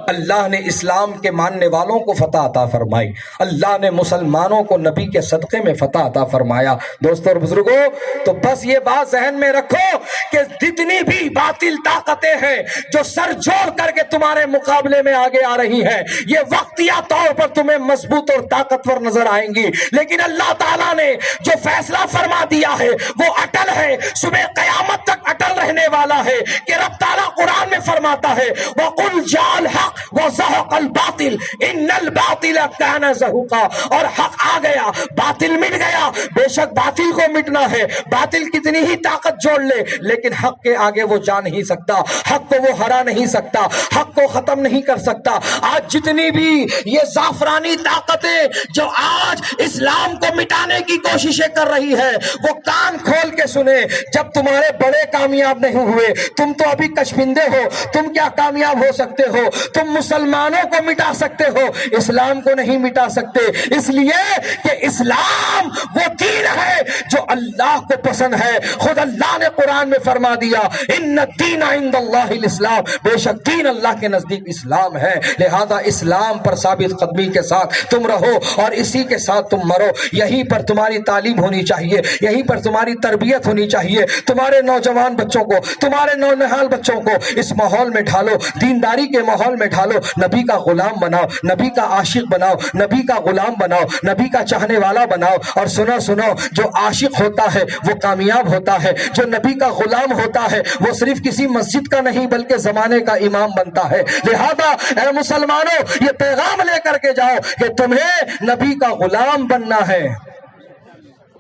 اللہ نے اسلام کے ماننے والوں کو فتح عطا فرمائی، اللہ نے مسلمانوں کو نبی کے صدقے میں فتح عطا فرمایا۔ دوستو اور بزرگوں، تو بس یہ بات ذہن میں رکھو کہ جتنی بھی باطل طاقتیں ہیں جو سر جوڑ کر کے تمہارے مقابلے میں آگے آ رہی ہیں، یہ وقتیہ طور پر تمہیں مضبوط اور طاقتور نظر آئیں گی، لیکن اللہ تعالیٰ نے جو فیصلہ فرما دیا ہے وہ اٹل ہے، صبح قیامت تک اٹل رہنے والا ہے۔ کہ رب تعالیٰ قرآن میں فرماتا ہے وَقُلْ جَاءَ الْحَقُّ وَزَهَقَ الْبَاطِلُ إِنَّ الْبَاطِلَ كَانَ زَهُوقًا، اور حق آ گیا، باطل مٹ گیا۔ بے شک باطل کو مٹنا ہے، باطل کتنی ہی طاقت جوڑ لے لیکن حق کے آگے وہ جا نہیں سکتا، حق کو وہ ہرا نہیں سکتا، حق کو ختم نہیں کر سکتا۔ آج جتنی بھی یہ زعفرانی طاقتیں جو آج اسلام کو مٹانے کی کوششیں کر رہی ہے، وہ کان کھول کے سنے، جب تمہارے بڑے کامیاب نہیں ہوئے، تم تو ابھی کشمندے ہو، تم کیا کامیاب ہو سکتے ہو؟ تم مسلمانوں کو مٹا سکتے ہو، اسلام کو نہیں مٹا سکتے، اس لیے کہ اسلام وہ دین ہے جو اللہ کو پسند ہے۔ خود اللہ نے قرآن میں فرما دیا ان الدین عند اللہ الاسلام، بے شک دین اللہ کے نزدیک اسلام ہے، لہذا اسلام پر ثابت قدمی کے ساتھ تم رہو اور اسی کے ساتھ تم مرو۔ یہیں پر تمہاری تعلیم ہونی چاہیے، یہیں پر تمہاری تربیت ہونی چاہیے، تمہارے نوجوان بچوں کو، تمہارے نونہال بچوں کو اس ماحول میں ڈھالو، دینداری کے ماحول میں ڈھالو، نبی کا غلام بناؤ، نبی کا عاشق بناؤ، نبی کا غلام بناؤ، نبی کا چاہنے والا بناؤ۔ اور سنو جو عاشق ہوتا ہے وہ کامیاب ہوتا ہے، جو نبی کا غلام ہوتا ہے وہ صرف کسی مسجد کا نہیں بلکہ زمانے کا امام بنتا ہے۔ لہذا اے مسلمانوں، یہ پیغام لے کر کے جاؤ کہ تمہیں نبی کا غلام بننا ہے،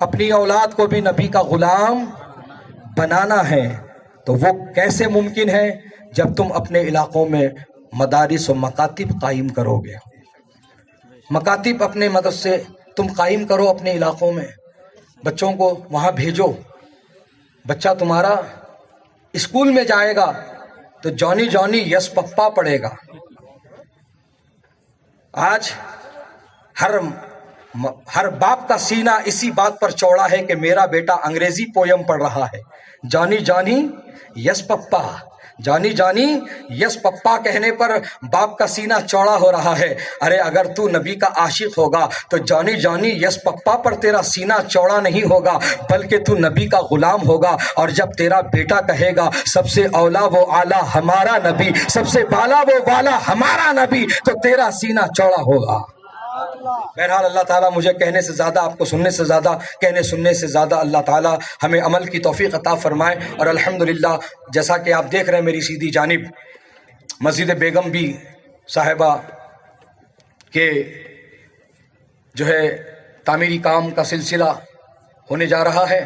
اپنی اولاد کو بھی نبی کا غلام بنانا ہے۔ تو وہ کیسے ممکن ہے؟ جب تم اپنے علاقوں میں مدارس و مکاتب قائم کرو گے، مکاتب اپنے مدرسے تم قائم کرو اپنے علاقوں میں، بچوں کو وہاں بھیجو۔ بچہ تمہارا اسکول میں جائے گا تو جانی جانی یس پپا پڑھے گا۔ آج ہر باپ کا سینہ اسی بات پر چوڑا ہے کہ میرا بیٹا انگریزی پویم پڑھ رہا ہے، جانی جانی یس پپا، جانی جانی یس پپا کہنے پر باپ کا سینہ چوڑا ہو رہا ہے۔ ارے اگر تو نبی کا عاشق ہوگا تو جانی جانی یس پپا پر تیرا سینہ چوڑا نہیں ہوگا بلکہ تو نبی کا غلام ہوگا۔ اور جب تیرا بیٹا کہے گا سب سے اولا وہ اعلیٰ ہمارا نبی، سب سے بالا وہ والا ہمارا نبی، تو تیرا سینہ چوڑا ہوگا۔ بہرحال اللہ تعالیٰ مجھے کہنے سے زیادہ، آپ کو سننے سے زیادہ، کہنے سننے سے زیادہ اللہ تعالیٰ ہمیں عمل کی توفیق عطا فرمائے۔ اور الحمدللہ جیسا کہ آپ دیکھ رہے ہیں میری سیدھی جانب مسجد بیگم بھی صاحبہ کے جو ہے تعمیری کام کا سلسلہ ہونے جا رہا ہے،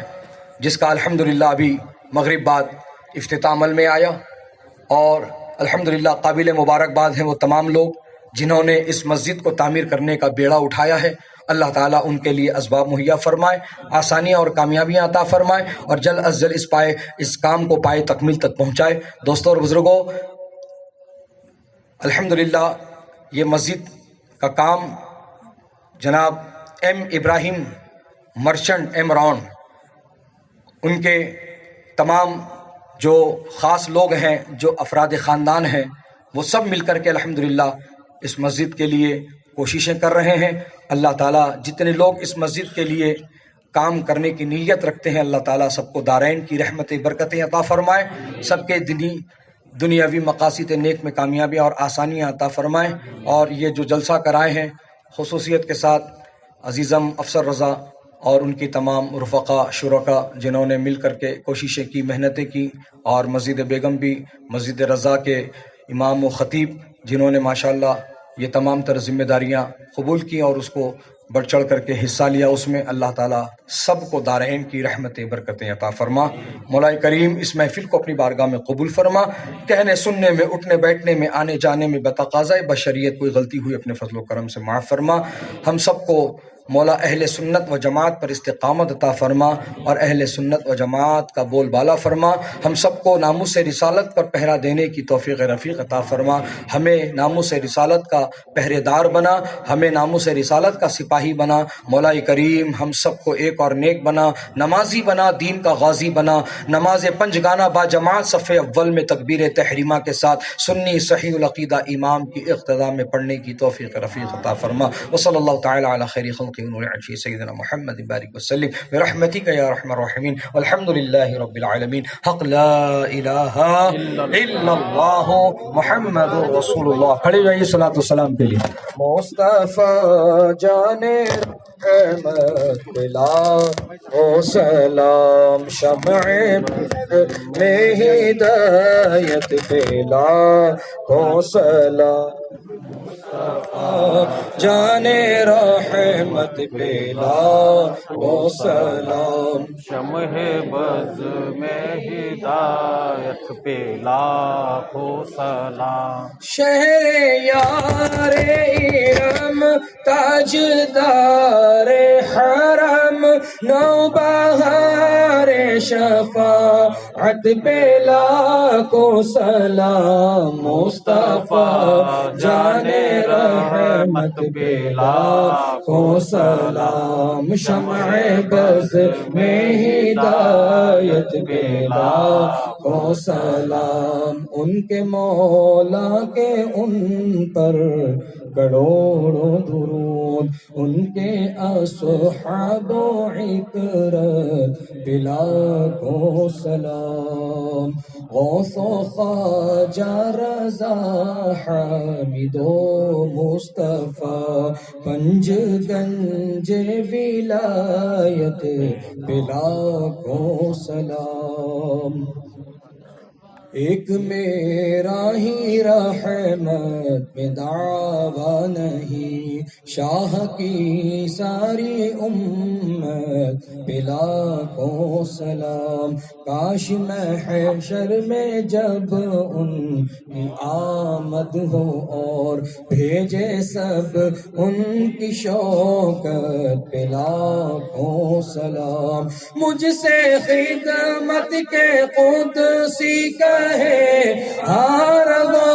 جس کا الحمدللہ ابھی مغرب بعد افتتاح عمل میں آیا، اور الحمدللہ قابل مبارکباد ہیں وہ تمام لوگ جنہوں نے اس مسجد کو تعمیر کرنے کا بیڑا اٹھایا ہے۔ اللہ تعالیٰ ان کے لیے اسباب مہیا فرمائے، آسانیاں اور کامیابیاں عطا فرمائے، اور جلد از جلد اس کام کو پائے تکمیل تک پہنچائے۔ دوستوں اور بزرگوں، الحمدللہ یہ مسجد کا کام جناب ایم ابراہیم مرچنٹ ایمران، ان کے تمام جو خاص لوگ ہیں، جو افراد خاندان ہیں، وہ سب مل کر کے الحمدللہ اس مسجد کے لیے کوششیں کر رہے ہیں۔ اللہ تعالیٰ جتنے لوگ اس مسجد کے لیے کام کرنے کی نیت رکھتے ہیں، اللہ تعالیٰ سب کو دارین کی رحمتیں برکتیں عطا فرمائے، سب کے دنیاوی مقاصد نیک میں کامیابیاں اور آسانیاں عطا فرمائے۔ اور یہ جو جلسہ کرائے ہیں خصوصیت کے ساتھ عزیزم افسر رضا اور ان کی تمام رفقا شرکا جنہوں نے مل کر کے کوششیں کی، محنتیں کی، اور مسجد بیگم بھی، مسجد رضا کے امام و خطیب جنہوں نے ماشاءاللہ یہ تمام تر ذمہ داریاں قبول کی اور اس کو بڑھ چڑھ کر کے حصہ لیا اس میں، اللہ تعالیٰ سب کو دارین کی رحمتیں برکتیں عطا فرما۔ مولا کریم اس محفل کو اپنی بارگاہ میں قبول فرما، کہنے سننے میں، اٹھنے بیٹھنے میں، آنے جانے میں بتقاضۂ بشریت کوئی غلطی ہوئی اپنے فضل و کرم سے معاف فرما۔ ہم سب کو مولا اہل سنت و جماعت پر استقامت عطا فرما اور اہل سنت و جماعت کا بول بالا فرما۔ ہم سب کو ناموس رسالت پر پہرا دینے کی توفیق رفیق عطا فرما۔ ہمیں ناموس رسالت کا پہرے دار بنا، ہمیں ناموس رسالت کا سپاہی بنا۔ مولا کریم ہم سب کو ایک اور نیک بنا، نمازی بنا، دین کا غازی بنا۔ نماز پنج گانا با جماعت صف اول میں تکبیر تحریمہ کے ساتھ سنی صحیح العقیدہ امام کی اقتداء میں پڑھنے کی توفیق رفیق عطا فرما۔ وصلی اللہ تعالی علی خیر خلق ونور عرشہ سیدنا محمد بارک وسلم برحمتک یا ارحم الراحمین والحمد للہ رب العالمین۔ حق لا الہ الا اللہ محمد رسول اللہ۔ کھڑے جائیے صلاۃ والسلام کے لیے۔ مصطفیٰ جان رحمت بلا او سلام، شمع میں ہدایت بلا او سلام، جان رحمت بلا او سلام، شمع بز میں ہدایت پہ لاکھوں سلام۔ شہر یار ارم تاجدار حرم، نوبہار شفاعت پہ لاکھوں سلام، مصطفیٰ جان رحمت پہ لاکھوں سلام، شمع بز میں ہدایت پہ لاکھوں سلام، ان کے مولا کے ان پر کروڑوں درود، ان کے اصحاب و عطرت بلا کو سلام، غوث و خواجہ رضا حامد و مصطفیٰ، پنج گنج ولایت بلا کو سلام، ایک میرا ہی رحمت میں دعویٰ نہیں، شاہ کی ساری امت بلا کو سلام، کاش محشر میں جب ان کی آمد ہو اور بھیجے سب ان کی شوکت بلا کو سلام، مجھ سے خدمت کے قدسی کہے ہر وہ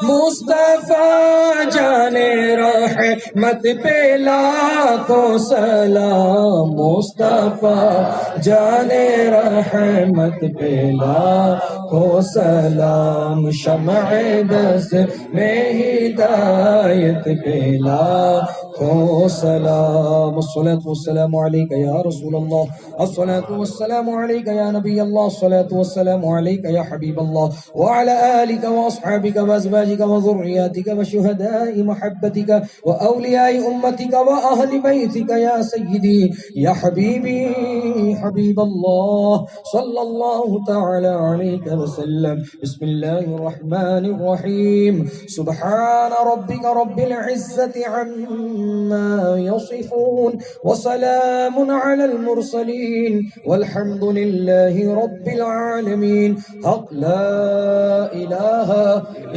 مصطفیٰ جان رحمت پہ لاکھوں سلام، مصطفیٰ جان رحمت پہ لاکھوں سلام، شمع بز میں ہدایت پہ لاکھوں سلام، الصلاۃ والسلام علیک یا رسول اللہ، الصلاۃ والسلام علیک یا نبی اللہ، الصلاۃ والسلام علیک یا حبیب اللہ، وعلى آلك وأصحابك وأزواجك وذرياتك وشهداء محبتك وأولياء أمتك وأهل بيتك يا سيدي يا حبيبي حبيب الله صلى الله تعالى عليك وسلم. بسم الله الرحمن الرحيم. سبحان ربك رب العزة عما يصفون وسلام على المرسلين والحمد لله رب العالمين. حق لا الہ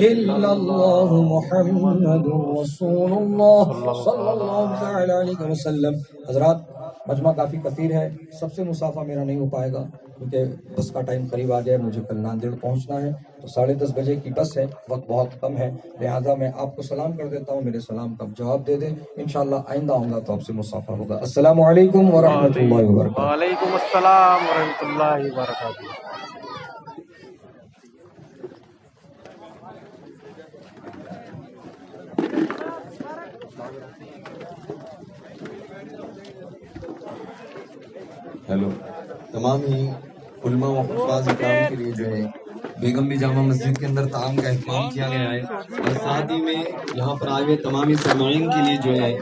الا اللہ محمد رسول اللہ صلی اللہ تعالی علیہ وسلم. حضرات مجمع کافی کثیر ہے، سب سے مصافحہ میرا نہیں ہو پائے گا کیونکہ بس کا ٹائم قریب آ گیا ہے، مجھے کل ناندیڑ پہنچنا ہے، تو 10:30 بجے کی بس ہے، وقت بہت کم ہے، لہٰذا میں آپ کو سلام کر دیتا ہوں، میرے سلام کا جواب دے دیں، انشاءاللہ آئندہ آؤں گا تو آپ سے مصافحہ ہوگا. السلام علیکم ورحمۃ اللہ وبرکاتہ. وعلیکم السلام ورحمۃ اللہ وبرکاتہ. ہیلو، تمام ہی علماء و حفاظ اکرام کے لیے جو ہے بیگم بھی جامع مسجد کے اندر تعام کا اہتمام کیا گیا ہے، اور ساتھ ہی میں یہاں پر آئے ہوئے تمامی سامعین کے لیے جو ہے